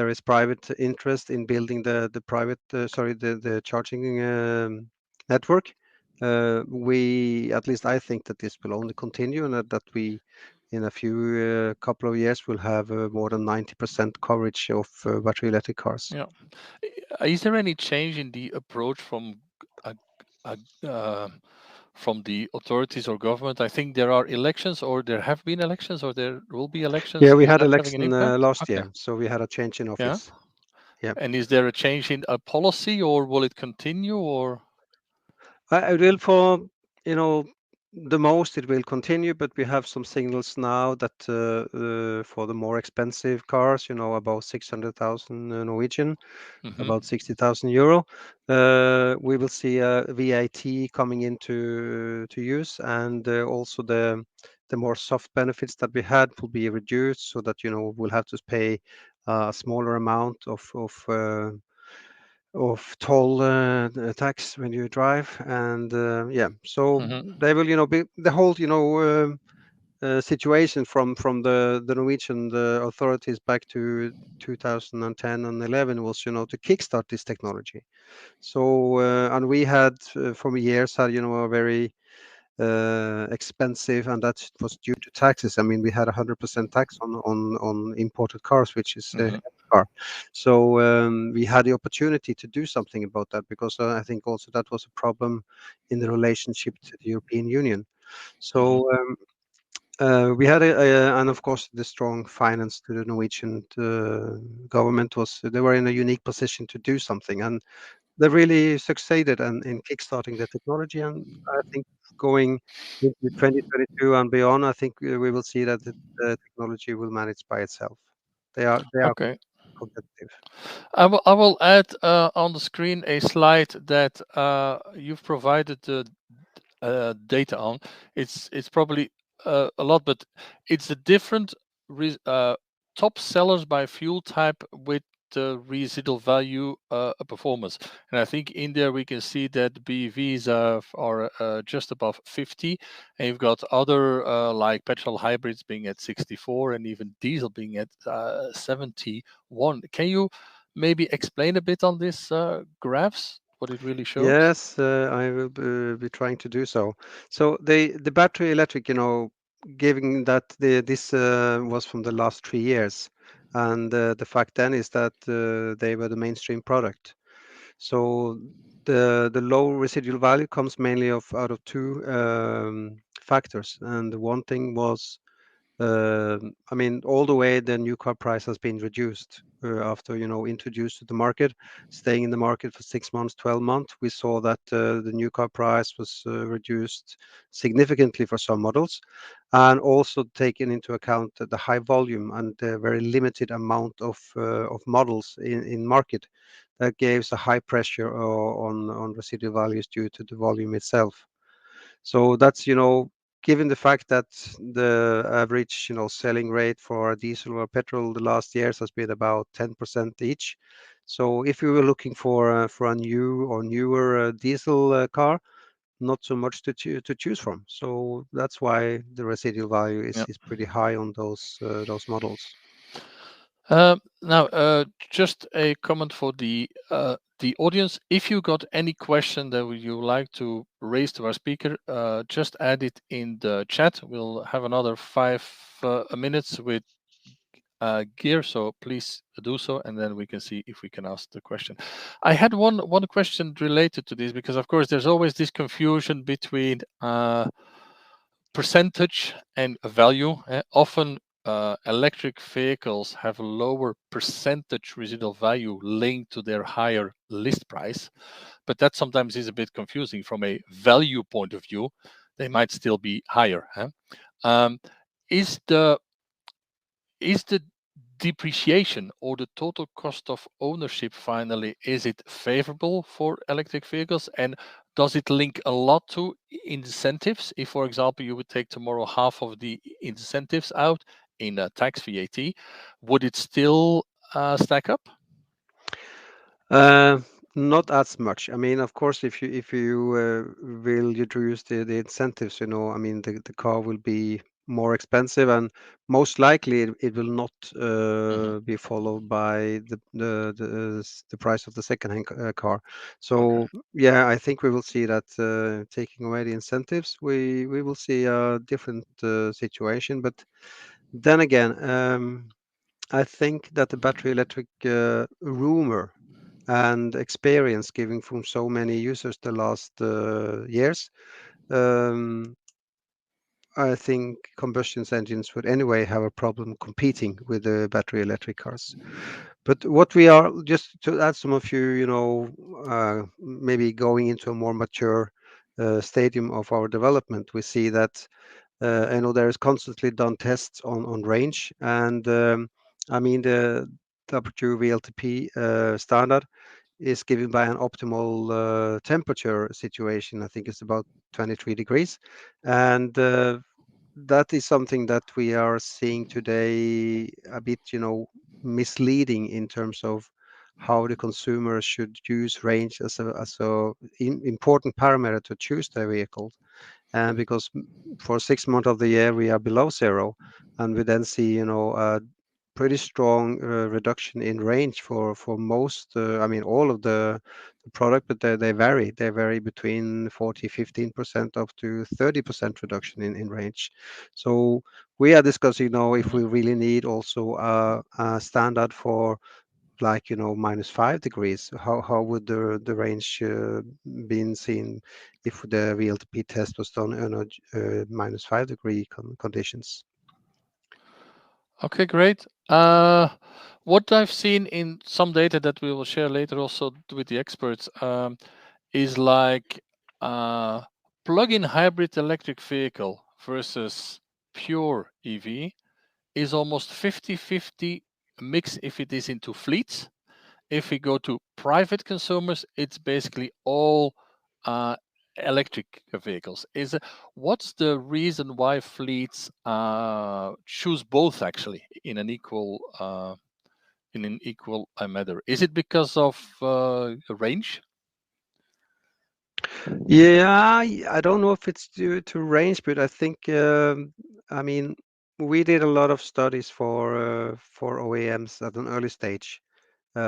is private interest in building the private, sorry, the charging network, we, at least I think that this will only continue, and that we in a few couple of years will have more than 90% coverage of battery electric cars. Yeah. Is there any change in the approach uh, uh, uh, from the authorities or government? I think there are elections, or there have been elections, or there will be elections. Yeah, we Is had that having an election impact? last Okay. year, so we had a change in Yeah. office. Yeah. And is there a change in a policy, or will it continue, or? I will for, you know, the most it will continue, but we have some signals now that for the more expensive cars, about 600,000 Norwegian, Mhm. about 60,000 euro, we will see a VAT coming into to use, and also the more soft benefits that we had will be reduced, so that we'll have to pay a smaller amount of toll tax when you drive. And yeah, so Mhm. they will be the whole situation from the Norwegian authorities back to 2010 and 11 was to kickstart this technology. So and we had for years had a very expensive, and that was due to taxes. I mean, we had 100% tax on imported cars, which is Mhm. car. So we had the opportunity to do something about that, because I think also that was a problem in the relationship to the European Union. Mhm. So we had and of course the strong finance to the Norwegian government was, they were in a unique position to do something, and they really succeeded in kickstarting the technology. And I think going into 2022 and beyond, I think we will see that the technology will manage by itself. They are Okay. competitive. I will add on the screen a slide that you've provided the data on. It's probably a lot, but it's the different top sellers by fuel type with the residual value performance. And I think in there we can see that BEVs are just above 50, and you've got other like petrol hybrids being at 64, and even diesel being at 71. Can you maybe explain a bit on this graphs, what it really shows? Yes, I will be trying to do so. So the battery electric, given that this was from the last 3 years, and the fact then is that they were the mainstream product. So the low residual value comes mainly out of two factors, and one thing was, I mean, all the way the new car price has been reduced after, introduced to the market, staying in the market for 6 months, 12 months. We saw that the new car price was reduced significantly for some models, and also taking into account the high volume and the very limited amount of models in market, that gives a high pressure on residual values due to the volume itself. So that's, given the fact that the average, selling rate for diesel or petrol the last years has been about 10% each. So if you were looking for a new or newer diesel car, not so much to choose from. So that's why the residual value is pretty high on those models. Now, just a comment for the audience. If you got any question that you like to raise to our speaker, just add it in the chat. We'll have another 5 minutes with gear, so please do so, and then we can see if we can ask the question. I had one question related to this, because of course there's always this confusion between percentage and value. Often electric vehicles have a lower percentage residual value linked to their higher list price, but that sometimes is a bit confusing from a value point of view. They might still be higher. Um, is the is the depreciation or the total cost of ownership finally, is it favorable for electric vehicles, and does it link a lot to incentives? If, for example, you would take tomorrow half of the incentives out in tax VAT, would it still stack up? Uh, Not as much. I mean, of course, if you will reduce the incentives, I mean, the car will be more expensive, and most likely it will not Hmm. be followed by the price of the second-hand car. Okay. So yeah, I think we will see that taking away the incentives, we will see a different situation. But then again, I think that the battery electric rumor and experience given from so many users the last years, um, I think combustion engines would anyway have a problem competing with the battery electric cars. But what we are, just to add some of you, maybe going into a more mature stadium of our development, we see that I know there is constantly done tests on range, and I mean the W VLTP standard is given by an optimal temperature situation. I think it's about 23 degrees, and that is something that we are seeing today a bit, misleading in terms of how the consumer should use range as a important parameter to choose their vehicle. And because for 6 months of the year we are below zero, and we then see, a pretty strong reduction in range for most, I mean, all of the product, but they vary between 40-15% up to 30% reduction in range. So we are discussing now if Mhm. we really need also a standard for like -5 degrees, how would the range been seen if the VLTP test was done under -5 degree conditions? Okay, great. What I've seen in some data that we will share later also with the experts is like plug-in hybrid electric vehicle versus pure EV is almost 50-50 mix if it is into fleets. If we go to private consumers, it's basically all electric vehicles. What's the reason why fleets choose both actually in an equal manner? Is it because of range? Yeah, I don't know if it's due to range, but I think I mean we did a lot of studies for OEMs at an early stage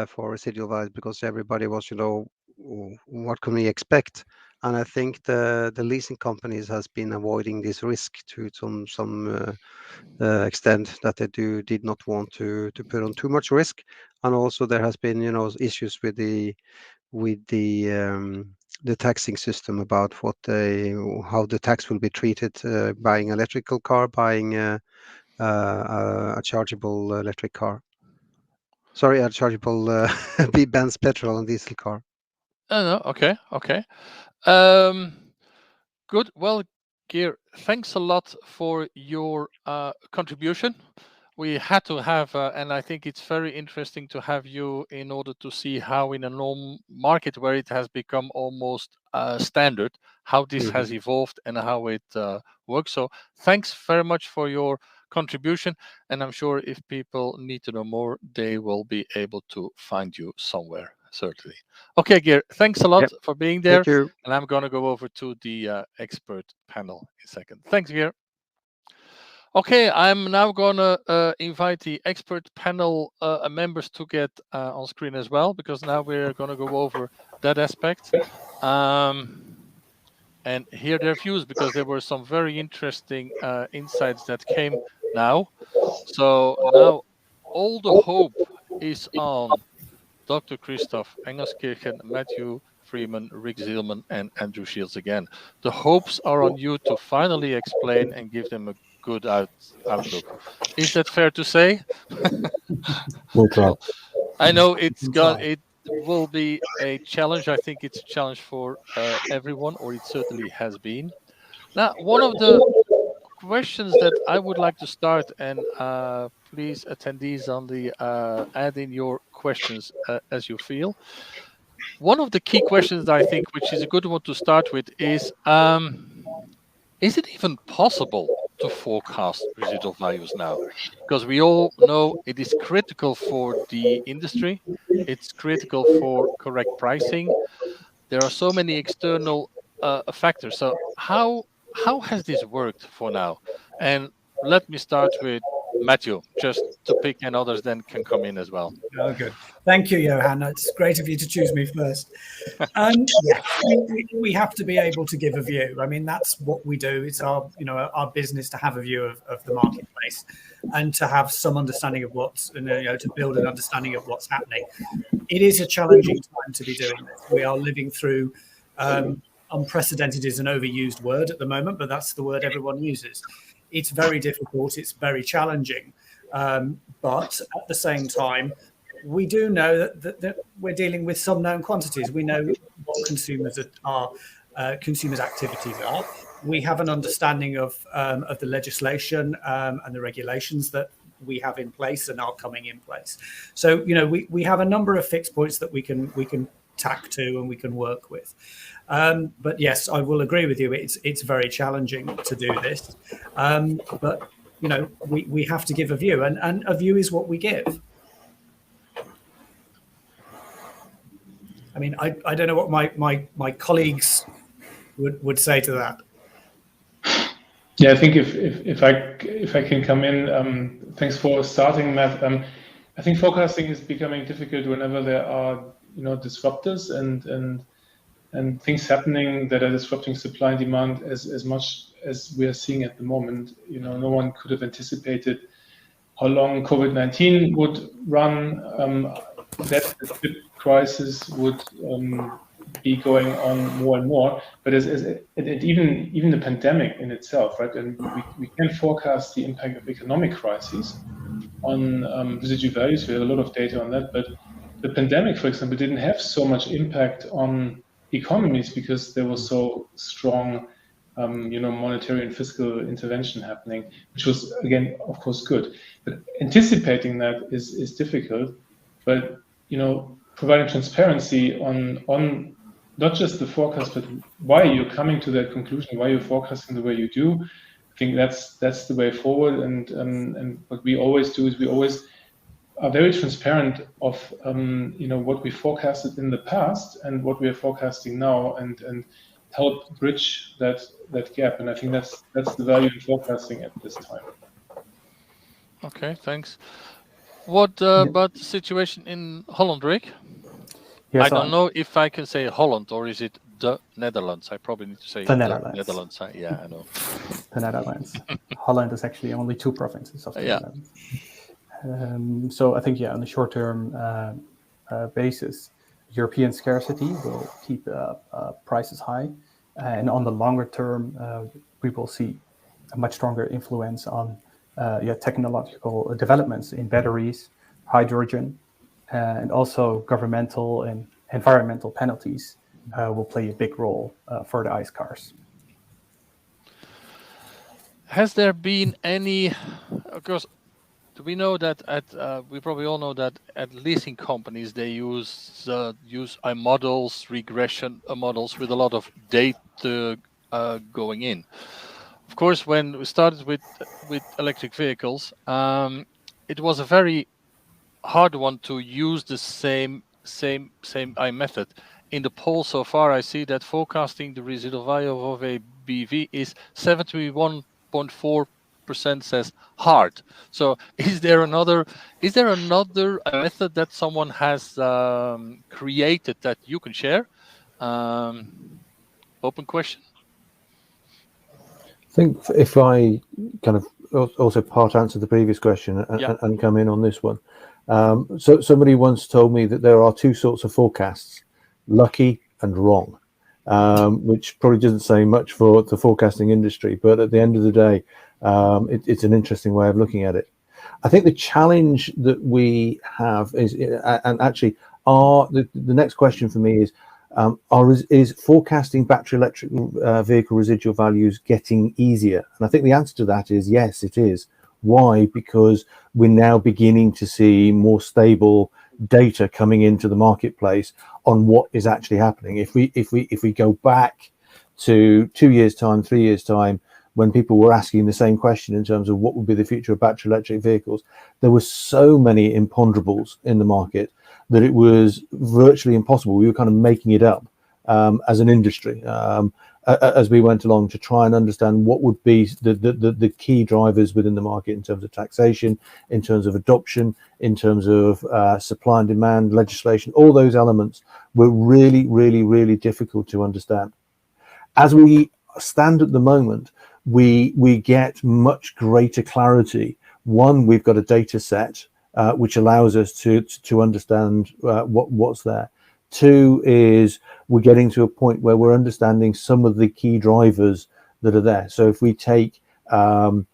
for residual values because everybody was, what can we expect? And I think the leasing companies has been avoiding this risk to some extent that they did not want to put on too much risk. And also there has been, issues with the taxing system about how the tax will be treated buying electrical car, buying a chargeable electric car. Sorry, a chargeable Benz petrol and diesel car. Oh, no. Okay. Good. Well, Geir, thanks a lot for your contribution. We had to have, and I think it's very interesting to have you in order to see how in a normal market where it has become almost standard, how this has evolved and how it works. So thanks very much for your contribution. And I'm sure if people need to know more, they will be able to find you somewhere, certainly. Okay, Geir, thanks a lot for being there. Thank you. And I'm going to go over to the expert panel in a second. Thanks, Geir. Okay, I'm now going to invite the expert panel members to get on screen as well, because now we're going to go over that aspect and hear their views, because there were some very interesting insights that came now. So now all the hope is on Dr. Christoph Engelskirchen, Matthew Freeman, Rick Zielman, and Andrew Shields again. The hopes are on you to finally explain and give them a good outlook. Is that fair to say? We'll try. I know it will be a challenge. I think it's a challenge for everyone, or it certainly has been. Now, one of the questions that I would like to start, and please attendees on the add in your questions as you feel. One of the key questions I think, which is a good one to start with, is it even possible to forecast residual values now? Because we all know it is critical for the industry. It's critical for correct pricing. There are so many external factors. So how has this worked for now? And let me start with Matthew, just to pick, and others then can come in as well. Oh, good. Thank you, Johan. It's great of you to choose me first. We have to be able to give a view. I mean, that's what we do. It's our business to have a view of the marketplace and to have some understanding of to build an understanding of what's happening. It is a challenging time to be doing this. We are living through unprecedented is an overused word at the moment, but that's the word everyone uses. It's very difficult. It's very challenging. But at the same time, we do know that we're dealing with some known quantities. We know what consumers' activities are. We have an understanding of the legislation and the regulations that we have in place and are coming in place. So we have a number of fixed points that we can tack to and we can work with. But yes, I will agree with you. It's very challenging to do this. But we have to give a view, and a view is what we give. I mean, I don't know what my colleagues would say to that. Yeah, I think if I can come in, thanks for starting, Matt. I think forecasting is becoming difficult whenever there are disruptors and things happening that are disrupting supply and demand as much as we are seeing at the moment. No one could have anticipated how long COVID-19 would run. that the chip crisis would be going on more and more. But even the pandemic in itself, right? And we can forecast the impact of economic crises on residual values. We have a lot of data on that, but the pandemic, for example, didn't have so much impact on economies because there was so strong, monetary and fiscal intervention happening, which was, again, of course, good. But anticipating that is difficult. But providing transparency on not just the forecast, but why you're coming to that conclusion, why you're forecasting the way you do. I think that's the way forward. And what we always do is we always are very transparent of what we forecasted in the past and what we are forecasting now, and help bridge that gap. And I think that's the value in forecasting at this time. Okay, thanks. What about the situation in Holland, Rick? Yes, I don't know if I can say Holland, or is it the Netherlands? I probably need to say the Netherlands. Netherlands. Yeah, I know. The Netherlands. Holland is actually only 2 provinces of the Netherlands. So I think, on the short-term basis, European scarcity will keep prices high. And on the longer term, we will see a much stronger influence on technological developments in batteries, hydrogen, and also governmental and environmental penalties will play a big role for the ICE cars. Has there been any, of course, we know that we probably all know that at leasing companies, they use models, regression models with a lot of data going in. Of course, when we started with electric vehicles, it was a very hard one to use the same method. In the poll so far, I see that forecasting the residual value of a BV is 71.4% says hard. So is there another method that someone has created that you can share? Open question. I think if I kind of also part answer the previous question and come in on this one. So somebody once told me that there are 2 sorts of forecasts, lucky and wrong, which probably doesn't say much for the forecasting industry, but at the end of the day, it's an interesting way of looking at it. I think the challenge that we have is, and actually the next question for me is forecasting battery electric vehicle residual values getting easier? And I think the answer to that is yes, it is. Why? Because we're now beginning to see more stable data coming into the marketplace on what is actually happening. If we go back to 2 years' time, 3 years' time, when people were asking the same question in terms of what would be the future of battery electric vehicles, there were so many imponderables in the market that it was virtually impossible. We were kind of making it up as an industry as we went along to try and understand what would be the key drivers within the market in terms of taxation, in terms of adoption, in terms of supply and demand, legislation. All those elements were really, really, really difficult to understand. As we stand at the moment, we get much greater clarity. One, we've got a data set which allows us to understand what's there. 2 is we're getting to a point where we're understanding some of the key drivers that are there. So if we take the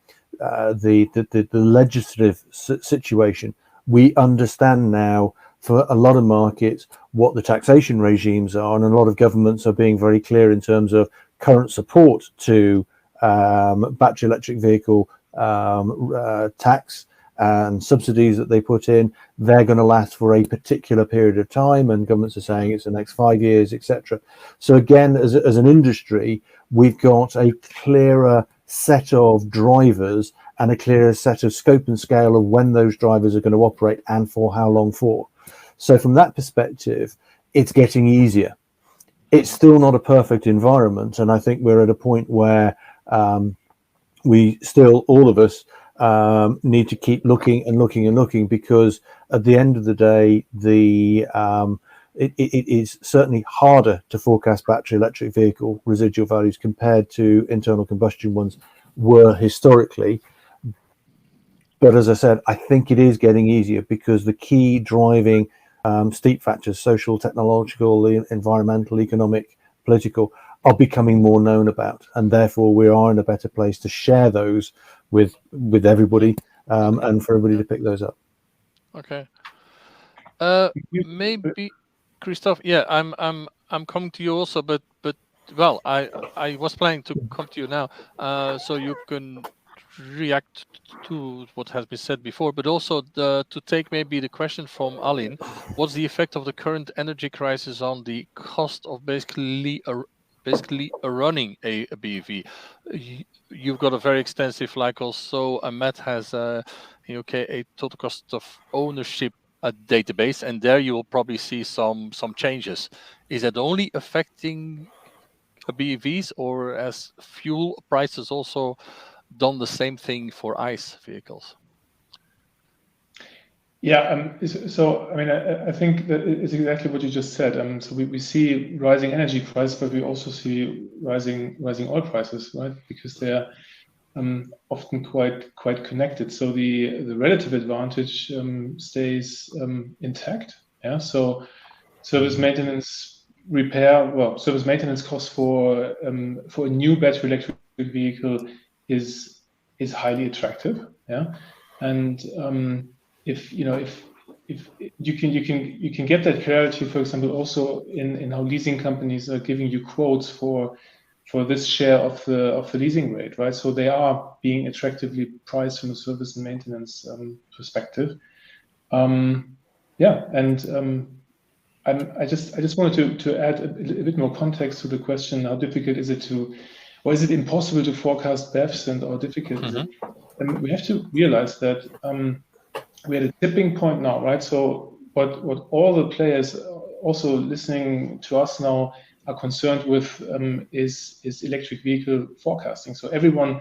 legislative situation, we understand now for a lot of markets what the taxation regimes are, and a lot of governments are being very clear in terms of current support to battery electric vehicle tax and subsidies that they put in. They're going to last for a particular period of time, and governments are saying it's the next 5 years, etc. So again, as an industry, we've got a clearer set of drivers and a clearer set of scope and scale of when those drivers are going to operate and for how long for. So from that perspective, it's getting easier. It's still not a perfect environment, and I think we're at a point where we still, all of us, need to keep looking and looking and looking, because at the end of the day, it is certainly harder to forecast battery electric vehicle residual values compared to internal combustion ones were historically. But as I said, I think it is getting easier, because the key driving steep factors, social, technological, environmental, economic, political, are becoming more known about, and therefore we are in a better place to share those with everybody, and for everybody to pick those up. Okay. Maybe Christoph. Yeah, I'm coming to you also, but well, I was planning to come to you now, so you can react to what has been said before, but also to take maybe the question from Alin. What's the effect of the current energy crisis on the cost of basically running a BEV? You've got a very extensive, like also Matt has in UK, a total cost of ownership a database, and there you will probably see some changes. Is that only affecting BEVs, or has fuel prices also done the same thing for ICE vehicles? Yeah, so I mean, I think that is exactly what you just said. So we see rising energy prices, but we also see rising oil prices, right? Because they're often quite connected. So the relative advantage stays intact. Yeah. So service maintenance service maintenance costs for a new battery electric vehicle is highly attractive. Yeah. And if you can get that clarity, for example, also in how leasing companies are giving you quotes for this share of the leasing rate, right? So they are being attractively priced from a service and maintenance perspective. Yeah, and I just wanted to add a bit more context to the question: how difficult is it or is it impossible to forecast BEVs, and how difficult is it? And we have to realize that we're at a tipping point now, right? So what all the players also listening to us now are concerned with is electric vehicle forecasting. So everyone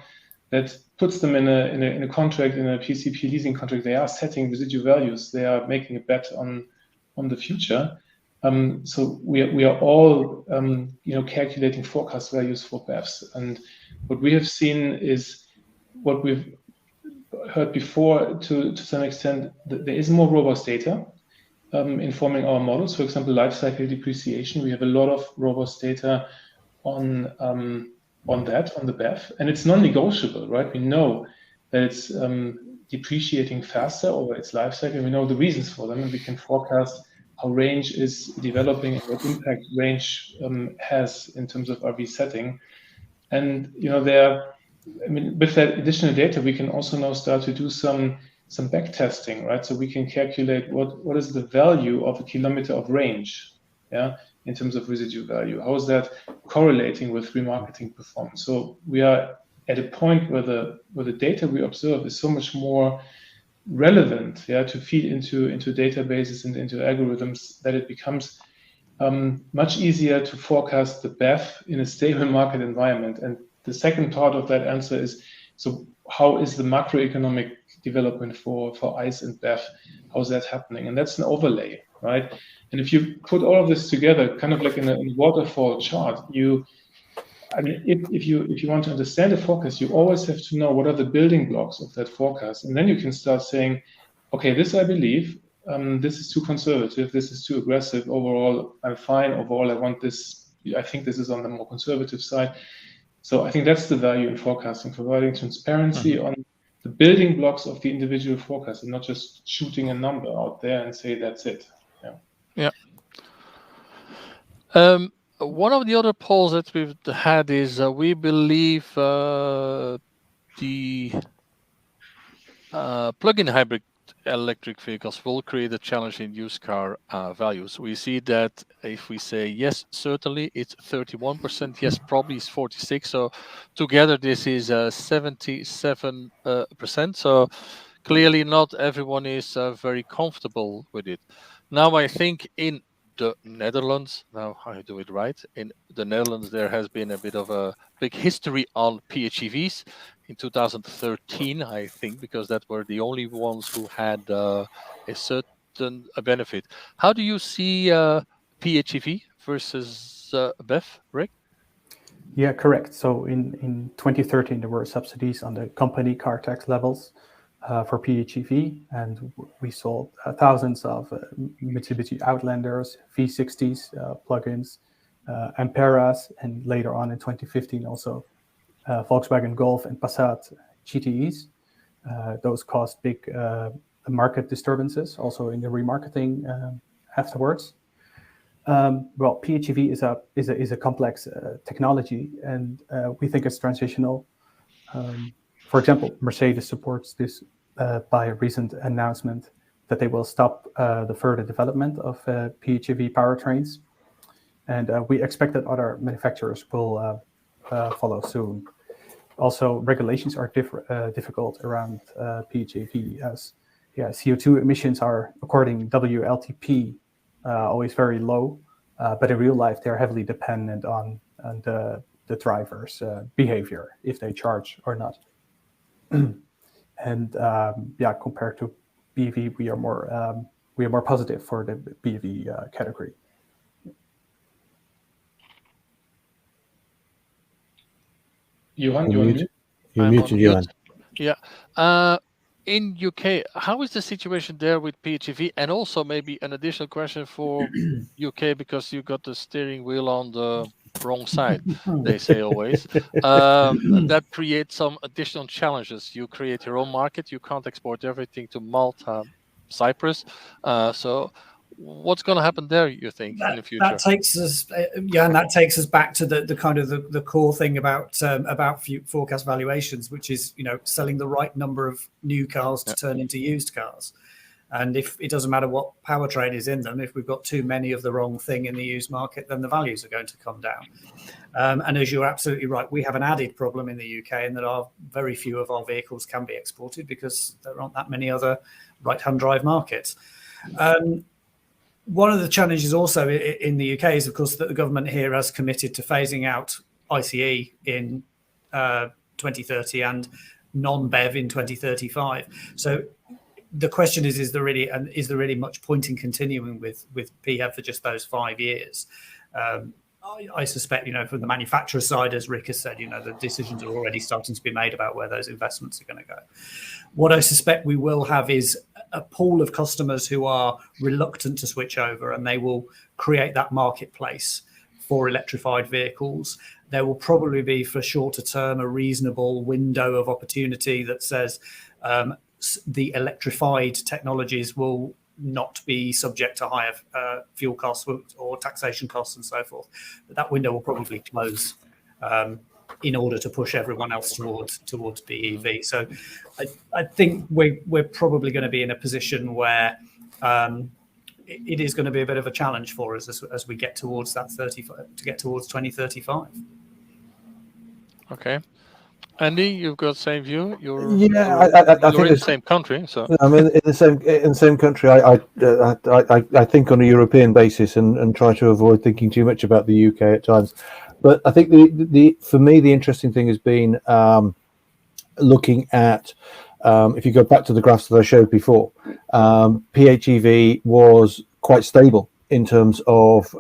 that puts them in a contract, in a PCP leasing contract, they are setting residual values. They are making a bet on the future. So we are all calculating forecast values for BEVs. And what we have seen is what we've heard before to some extent, that there is more robust data informing our models. For example, life cycle depreciation. We have a lot of robust data on the BEV, and it's non-negotiable, right? We know that it's depreciating faster over its life cycle. We know the reasons for them, and we can forecast how range is developing and what impact range has in terms of RV setting. And with that additional data, we can also now start to do some back testing, right? So we can calculate what is the value of a kilometer of range, yeah, in terms of residual value. How is that correlating with remarketing performance? So we are at a point where the data we observe is so much more relevant, yeah, to feed into databases and into algorithms, that it becomes much easier to forecast the BEV in a stable market environment. And the second part of that answer is, so how is the macroeconomic development for ICE and BEV? How is that happening? And that's an overlay, right? And if you put all of this together, kind of like in a waterfall chart, if you want to understand a forecast, you always have to know what are the building blocks of that forecast. And then you can start saying, okay, this I believe, this is too conservative, this is too aggressive. Overall, I'm fine. Overall, I want this. I think this is on the more conservative side. So I think that's the value in forecasting, providing transparency on the building blocks of the individual forecast, and not just shooting a number out there and say that's it. Yeah. One of the other polls that we've had is we believe the plug-in hybrid electric vehicles will create a challenge in used car values. We see that if we say yes, certainly, it's 31%. Yes, probably is 46%. So together, this is 77%. So clearly, not everyone is very comfortable with it. Now, I think in the Netherlands, now I do it right, in the Netherlands, there has been a bit of a big history on PHEVs in 2013, I think, because that were the only ones who had a certain benefit. How do you see PHEV versus BEV, Rick? Yeah, correct. So in 2013, there were subsidies on the company car tax levels. for PHEV, and we sold thousands of Mitsubishi Outlanders, V60s, plugins, Amperas, and later on in 2015 also Volkswagen Golf and Passat GTEs. Those caused big market disturbances, also in the remarketing afterwards. Well, PHEV is a complex technology, and we think it's transitional. For example, Mercedes supports this by a recent announcement that they will stop the further development of PHEV powertrains, and we expect that other manufacturers will follow soon. Also, regulations are difficult around PHEV, as CO2 emissions are, according WLTP, always very low, but in real life they're heavily dependent on the driver's behavior, if they charge or not. And compared to BEV, we are more positive for the BEV category. Johan, You're muted, Johan. Yeah. In UK, how is the situation there with PHEV? And also maybe an additional question for UK, because you got the steering wheel on the wrong side, they say always. That creates some additional challenges. You create your own market. You can't export everything to Malta, Cyprus. So what's going to happen there, you think, in the future? That takes us, and that takes us back to the kind of the core thing about forecast valuations, which is selling the right number of new cars to turn into used cars. And if it doesn't matter what powertrain is in them, if we've got too many of the wrong thing in the used market, then the values are going to come down. And as you're absolutely right, we have an added problem in the UK in that very few of our vehicles can be exported because there aren't that many other right-hand drive markets. One of the challenges also in the UK is, of course, that the government here has committed to phasing out ICE in 2030 and non-BEV in 2035. So the question is there really much point in continuing with PHEV for just those 5 years? I suspect, from the manufacturer side, as Rick has said, the decisions are already starting to be made about where those investments are going to go. What I suspect we will have is a pool of customers who are reluctant to switch over, and they will create that marketplace for electrified vehicles. There will probably be, for shorter term, a reasonable window of opportunity that says the electrified technologies will not be subject to higher fuel costs or taxation costs and so forth. But that window will probably close in order to push everyone else towards BEV. So I think we're probably going to be in a position where it is going to be a bit of a challenge for us as we get towards that 2035. Okay. Andy, you've got the same view. I you're think in the same country, so I mean, in the same country. I think on a European basis and try to avoid thinking too much about the UK at times. But I think for me the interesting thing has been looking at if you go back to the graphs that I showed before, PHEV was quite stable in terms of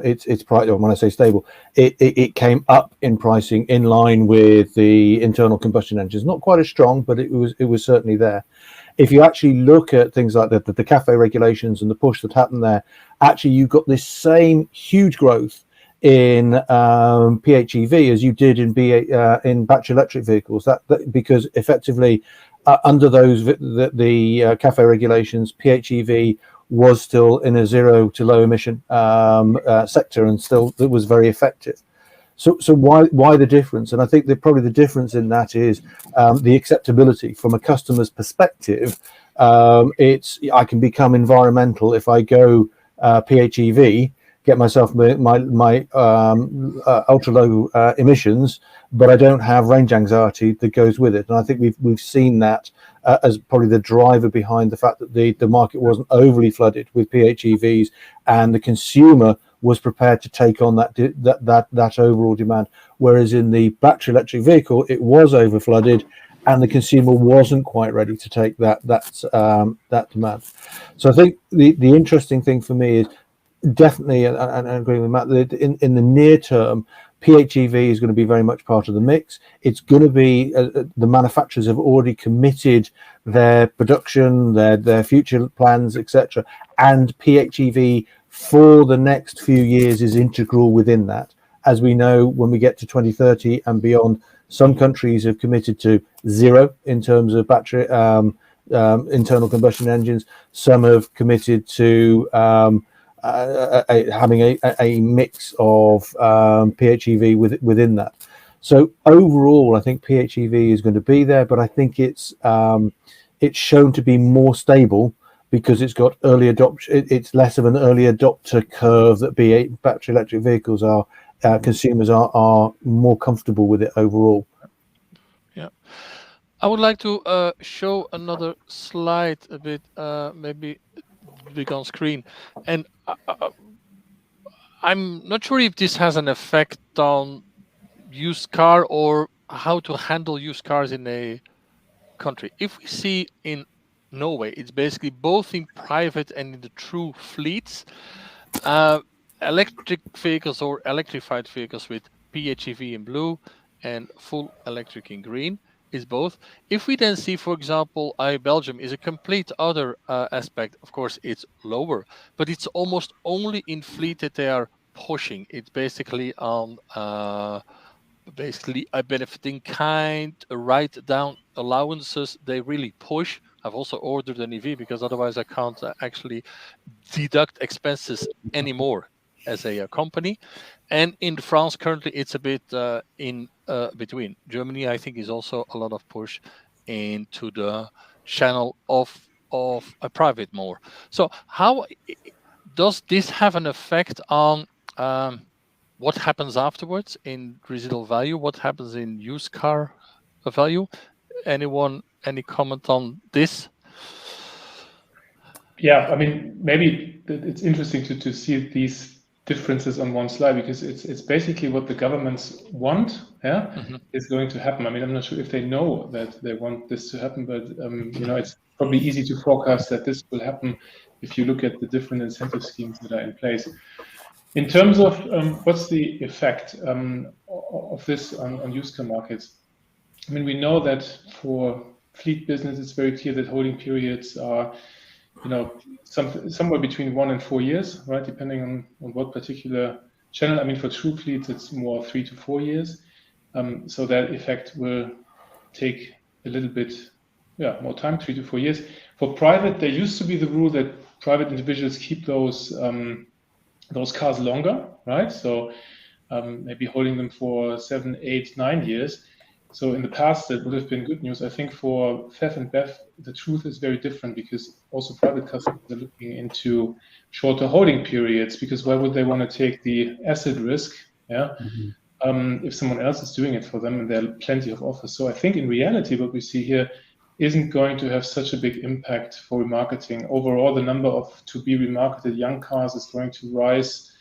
its price. When I say stable, it came up in pricing in line with the internal combustion engines. Not quite as strong, but it was certainly there. If you actually look at things like the CAFE regulations and the push that happened there, actually you've got this same huge growth in PHEV as you did in battery electric vehicles. That because effectively under the CAFE regulations, PHEV was still in a zero to low emission sector, and still it was very effective. So why the difference? And I think that probably the difference in that is the acceptability from a customer's perspective. I can become environmental if I go PHEV, get myself my ultra low emissions, but I don't have range anxiety that goes with it. And I think we've seen that as probably the driver behind the fact that the market wasn't overly flooded with PHEVs, and the consumer was prepared to take on that overall demand. Whereas in the battery electric vehicle, it was over flooded, and the consumer wasn't quite ready to take that demand. So I think the interesting thing for me is definitely, and I agree with Matt, that in the near term, PHEV is going to be very much part of the mix. It's going to be the manufacturers have already committed their production, their future plans, etc. And PHEV for the next few years is integral within that. As we know, when we get to 2030 and beyond, some countries have committed to zero in terms of battery internal combustion engines. Some have committed to having a mix of PHEV within that. So overall, I think PHEV is going to be there, but I think it's shown to be more stable because it's got early adoption. It's less of an early adopter curve that battery electric vehicles are. Consumers are more comfortable with it overall. Yeah, I would like to show another slide a bit, maybe big on screen, and I'm not sure if this has an effect on used car or how to handle used cars in a country. If we see in Norway, it's basically both in private and in the true fleets, electric vehicles or electrified vehicles with PHEV in blue and full electric in green is both. If we then see, for example, Belgium is a complete other aspect. Of course, it's lower, but it's almost only in fleet that they are pushing. It's basically on a benefiting kind, a write down allowances. They really push. I've also ordered an EV because otherwise I can't actually deduct expenses anymore as a company. And in France currently it's a bit in between. Germany, I think, is also a lot of push into the channel of a private more. So how does this have an effect on what happens afterwards in residual value? What happens in used car value? Anyone, any comment on this? Yeah, I mean, maybe it's interesting to see these differences on one slide because it's basically what the governments want. Yeah, is going to happen. I mean, I'm not sure if they know that they want this to happen, but it's probably easy to forecast that this will happen if you look at the different incentive schemes that are in place. In terms of what's the effect of this on used car markets? I mean, we know that for fleet business, it's very clear that holding periods are, somewhere between 1 and 4 years, right? Depending on what particular channel. I mean, for true fleets, it's more 3 to 4 years. So that effect will take a little bit, more time, 3 to 4 years. For private, there used to be the rule that private individuals keep those cars longer, right? So maybe holding them for 7, 8, 9 years. So in the past, that would have been good news. I think for FEV and BEV, the truth is very different because also private customers are looking into shorter holding periods because why would they want to take the asset risk? Yeah. If someone else is doing it for them and there are plenty of offers. So I think in reality, what we see here isn't going to have such a big impact for remarketing. Overall, the number of to be remarketed young cars is going to rise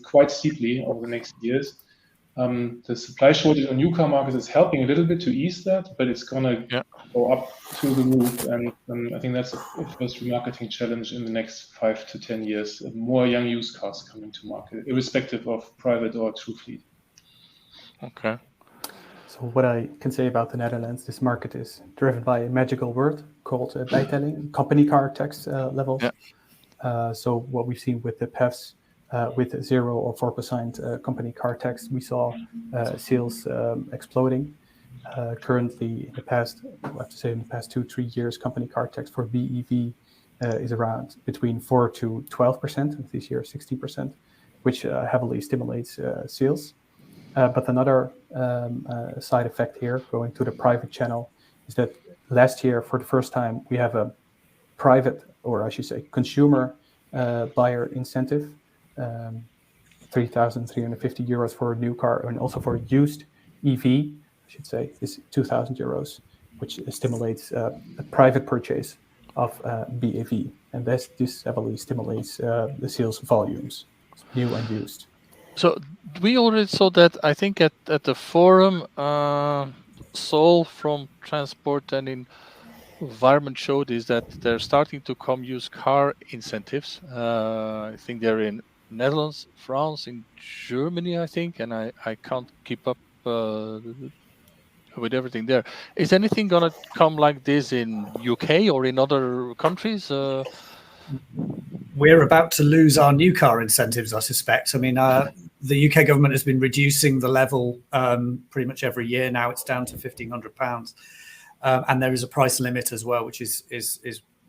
quite steeply over the next years. The supply shortage on new car markets is helping a little bit to ease that, but it's going to go up through the roof. And I think that's a first remarketing challenge in the next 5 to 10 years. More young used cars coming to market, irrespective of private or true fleet. Okay. So what I can say about the Netherlands, this market is driven by a magical word called bijtelling, company car tax levels. Yeah. So what we've seen with the PHEVs, with 0 or 4% company car tax, we saw sales exploding. Currently, in the past 2-3 years, company car tax for BEV is around between 4 to 12%. This year, 16%, which heavily stimulates sales. But another side effect here, going to the private channel, is that last year, for the first time, we have a private, or I should say, consumer buyer incentive, 3,350 euros for a new car, and also for a used EV, I should say, is 2,000 euros, which stimulates a private purchase of BEV, and this heavily stimulates the sales volumes, new and used. So we already saw that, I think, at the forum. Sol from Transport and Environment showed is that they're starting to come used car incentives. I think they're in Netherlands, France, in Germany, I think, and I can't keep up with everything there. Is anything gonna come like this in UK or in other countries? We're about to lose our new car incentives, I suspect. I mean, the UK government has been reducing the level pretty much every year now. It's down to £1,500, and there is a price limit as well, which is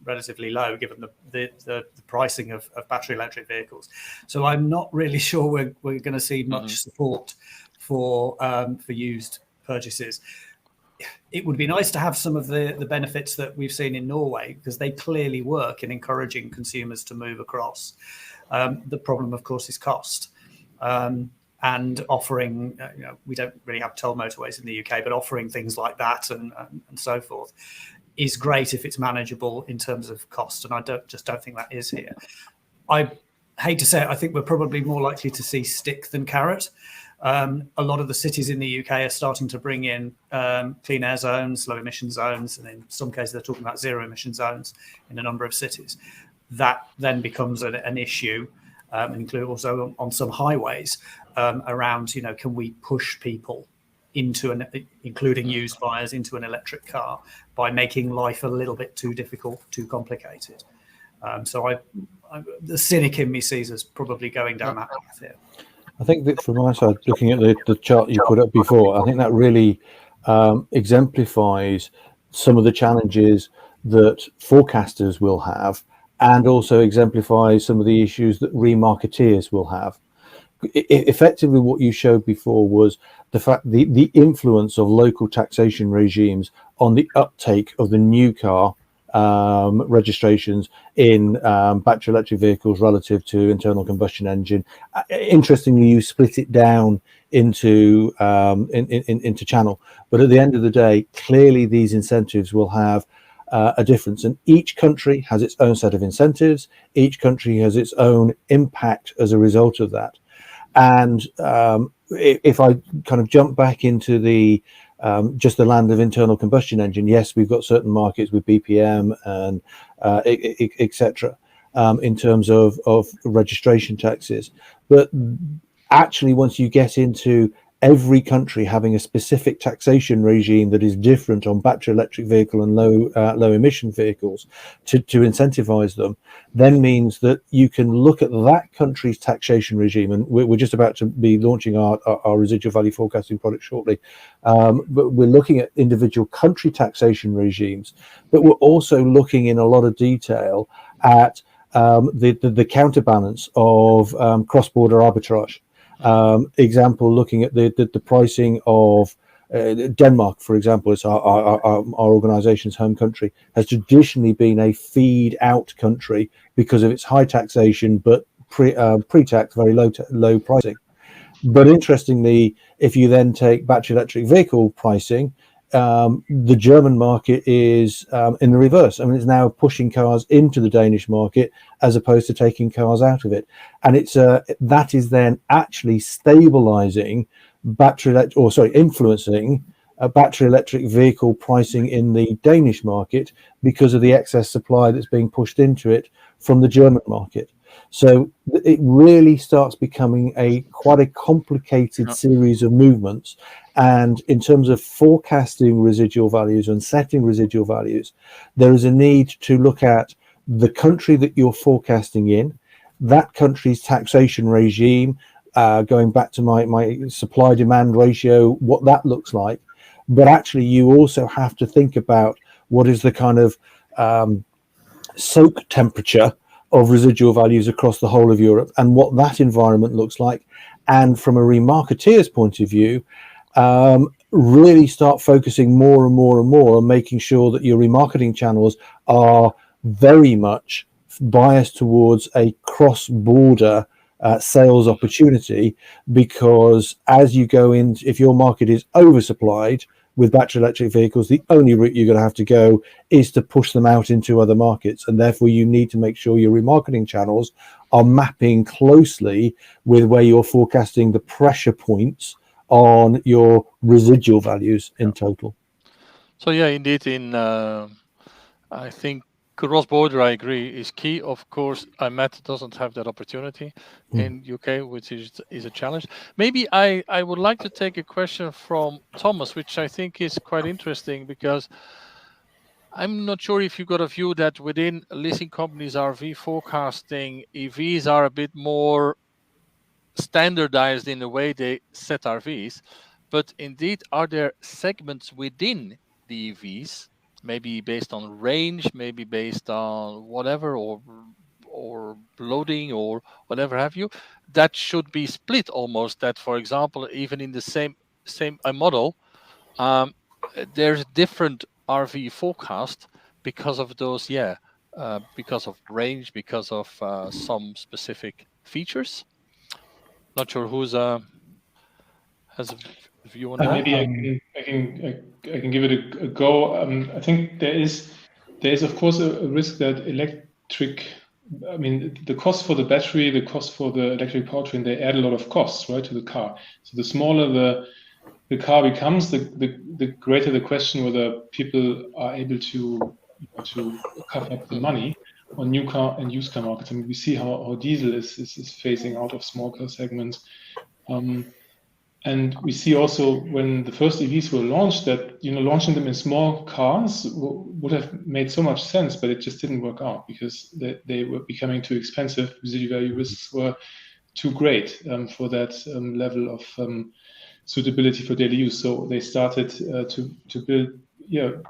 relatively low given the pricing of battery electric vehicles. So I'm not really sure we're going to see much support for used purchases. It would be nice to have some of the benefits that we've seen in Norway, because they clearly work in encouraging consumers to move across. The problem, of course, is cost. And offering, we don't really have toll motorways in the UK, but offering things like that and so forth is great if it's manageable in terms of cost. And I don't think that is here. I hate to say it, I think we're probably more likely to see stick than carrot. A lot of the cities in the UK are starting to bring in clean air zones, low emission zones, and in some cases they're talking about zero emission zones in a number of cities. That then becomes an issue, include also on some highways around, can we push people into including used buyers, into an electric car by making life a little bit too difficult, too complicated. So the cynic in me sees us probably going down that path here. I think that from my side, looking at the chart you put up before, I think that really exemplifies some of the challenges that forecasters will have, and also exemplifies some of the issues that remarketeers will have. Effectively, what you showed before was the fact the influence of local taxation regimes on the uptake of the new car registrations in battery electric vehicles relative to internal combustion engine. Interestingly, you split it down into channel, but at the end of the day, clearly these incentives will have a difference, and each country has its own set of incentives. Each country has its own impact as a result of that. And if I kind of jump back into the just the land of internal combustion engine, yes, we've got certain markets with BPM and etc. In terms of registration taxes, but actually once you get into every country having a specific taxation regime that is different on battery electric vehicle and low emission vehicles to incentivize them, then means that you can look at that country's taxation regime, and we're just about to be launching our residual value forecasting product shortly, but we're looking at individual country taxation regimes, but we're also looking in a lot of detail at the counterbalance of cross-border arbitrage. Example, looking at the pricing of Denmark, for example, it's our organization's home country, has traditionally been a feed out country because of its high taxation, but pre-tax very low pricing. But interestingly, if you then take battery electric vehicle pricing, the German market is in the reverse. I mean, it's now pushing cars into the Danish market as opposed to taking cars out of it, and it's that is then actually stabilizing influencing battery electric vehicle pricing in the Danish market because of the excess supply that's being pushed into it from the German market. So it really starts becoming quite a complicated series of movements. And in terms of forecasting residual values and setting residual values, there is a need to look at the country that you're forecasting in, that country's taxation regime, going back to my supply demand ratio, what that looks like. But actually, you also have to think about what is the kind of soak temperature of residual values across the whole of Europe and what that environment looks like. And from a remarketeer's point of view, really start focusing more and more and more on making sure that your remarketing channels are very much biased towards a cross-border sales opportunity, because as you go in, if your market is oversupplied with battery electric vehicles, the only route you're going to have to go is to push them out into other markets, and therefore you need to make sure your remarketing channels are mapping closely with where you're forecasting the pressure points on your residual values in total. So yeah, indeed, I think Cross-border, I agree, is key. Of course, IMET doesn't have that opportunity in UK, which is a challenge. Maybe I would like to take a question from Thomas, which I think is quite interesting, because I'm not sure if you got a view that within leasing companies, RV forecasting, EVs are a bit more standardized in the way they set RVs. But indeed, are there segments within the EVs, maybe based on range, maybe based on whatever, or loading or whatever have you, that should be split almost? That, for example, even in the same model, there's different RV forecast because of those, because of range, because of some specific features. Not sure who's has a view on that. Maybe I can give it a go. I think there is of course a risk that the cost for the battery, the cost for the electric powertrain, they add a lot of costs, right, to the car. So the smaller the car becomes, the greater the question whether people are able to cover up the money on new car and used car markets. I mean, we see how diesel is phasing out of small car segments. And we see also when the first EVs were launched that, launching them in small cars would have made so much sense, but it just didn't work out because they were becoming too expensive. Residual value risks were too great for that level of suitability for daily use. So they started to build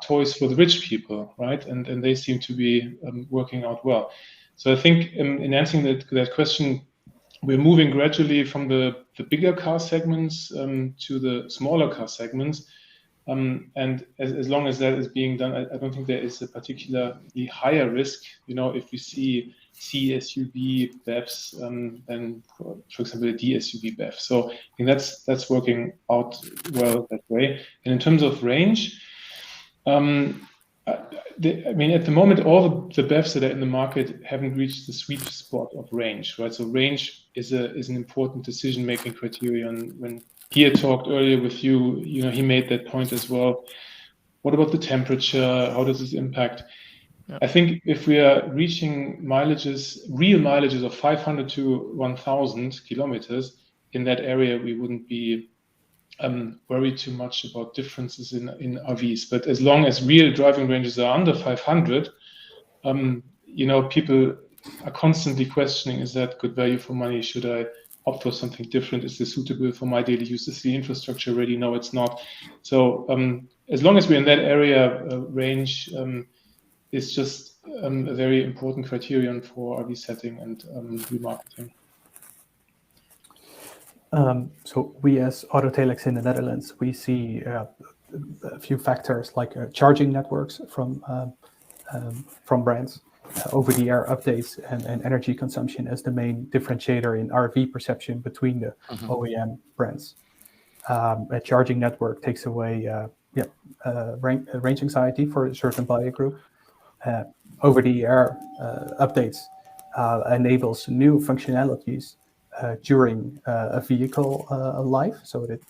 toys for the rich people, right? And they seem to be working out well. So I think in answering that question, we're moving gradually from the bigger car segments to the smaller car segments. And as long as that is being done, I don't think there is a particularly higher risk, if we see C-SUV BEVs than, for example, a D-SUV BEV. So I think that's working out well that way. And in terms of range, at the moment, all the BEVs that are in the market haven't reached the sweet spot of range, right? So range is an important decision-making criterion. When Gia talked earlier with you, he made that point as well. What about the temperature? How does this impact? Yeah. I think if we are reaching real mileages of 500 to 1,000 kilometers in that area, we wouldn't be worry too much about differences in RVs. But as long as real driving ranges are under 500, people are constantly questioning, is that good value for money? Should I opt for something different? Is this suitable for my daily use? Is the infrastructure ready? No, it's not. So as long as we're in that area, range is just a very important criterion for RV setting and remarketing. So we as Autotelex in the Netherlands, we see a few factors like charging networks from brands, over-the-air updates, and energy consumption as the main differentiator in RV perception between the OEM brands. A charging network takes away range anxiety for a certain buyer group. Over-the-air updates enables new functionalities during a vehicle life, so that it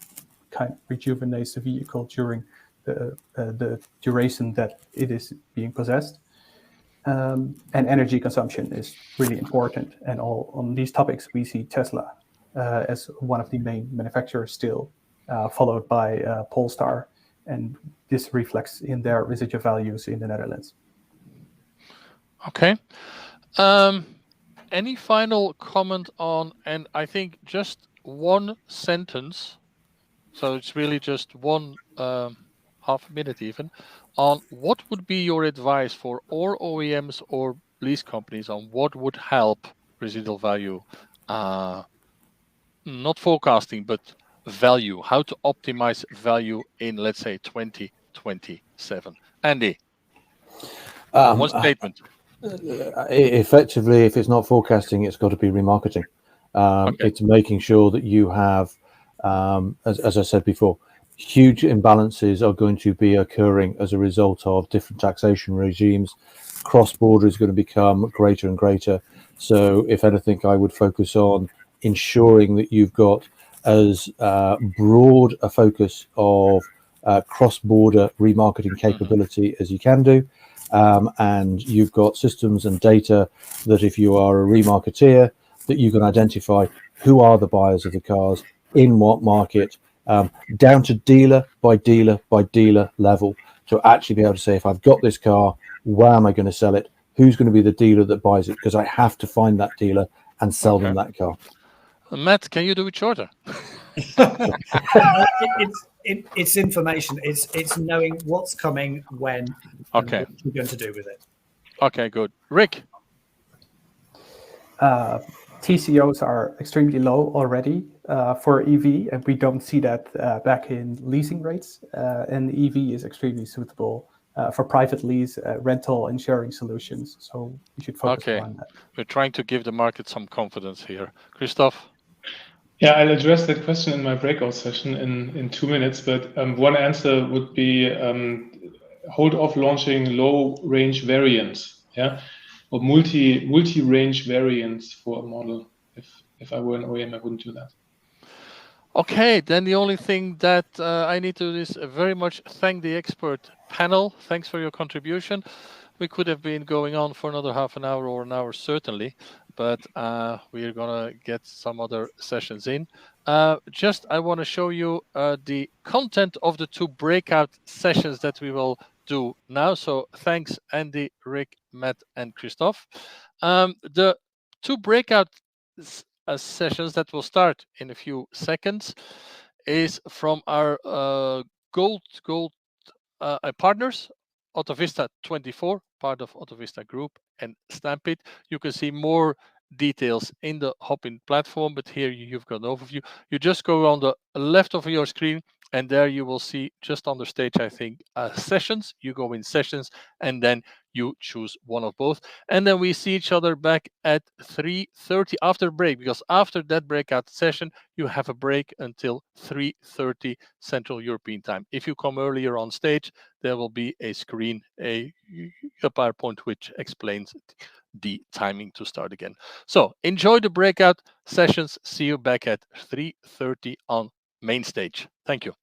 kind of rejuvenates the vehicle during the duration that it is being possessed. And energy consumption is really important. And on these topics, we see Tesla as one of the main manufacturers still, followed by Polestar, and this reflects in their residual values in the Netherlands. Okay. Any final comment on, and I think just one sentence, so it's really just one half a minute even, on what would be your advice for all OEMs or lease companies on what would help residual value, not forecasting, but value, how to optimize value in, let's say, 2027. Andy, one statement. Effectively, if it's not forecasting, it's got to be remarketing. Okay. It's making sure that you have, as I said before, huge imbalances are going to be occurring as a result of different taxation regimes. Cross-border is going to become greater and greater. So if anything, I would focus on ensuring that you've got as broad a focus of cross-border remarketing capability as you can do. and you've got systems and data that if you are a remarketeer, that you can identify who are the buyers of the cars, in what market, down to dealer by dealer by dealer level, to actually be able to say, if I've got this car, where am I going to sell it? Who's going to be the dealer that buys it? Because I have to find that dealer and sell them that car. Matt, can you do it shorter? It's information. It's knowing what's coming, when, and what you're going to do with it. Okay, good. Rick? TCOs are extremely low already for EV, and we don't see that back in leasing rates. And EV is extremely suitable for private lease, rental, and sharing solutions. So we should focus on that. We're trying to give the market some confidence here. Christoph? Yeah, I'll address that question in my breakout session in 2 minutes. But one answer would be hold off launching low range variants. Yeah. Or multi-range variants for a model. If I were an OEM, I wouldn't do that. Okay, then the only thing that I need to do is very much thank the expert panel. Thanks for your contribution. We could have been going on for another half an hour or an hour, certainly, but we're going to get some other sessions in. Just, I want to show you the content of the 2 breakout sessions that we will do now. So thanks, Andy, Rick, Matt, and Christoph. The 2 breakout sessions that will start in a few seconds is from our gold partners, Autovista 24, part of Autovista Group, and Stampede. You can see more details in the Hopin platform, but here you've got an overview. You just go on the left of your screen, and there you will see just on the stage, I think, sessions. You go in sessions, and then you choose one of both. And then we see each other back at 3:30 after break, because after that breakout session, you have a break until 3:30 Central European time. If you come earlier on stage, there will be a screen, a PowerPoint, which explains the timing to start again. So enjoy the breakout sessions. See you back at 3:30 on main stage. Thank you.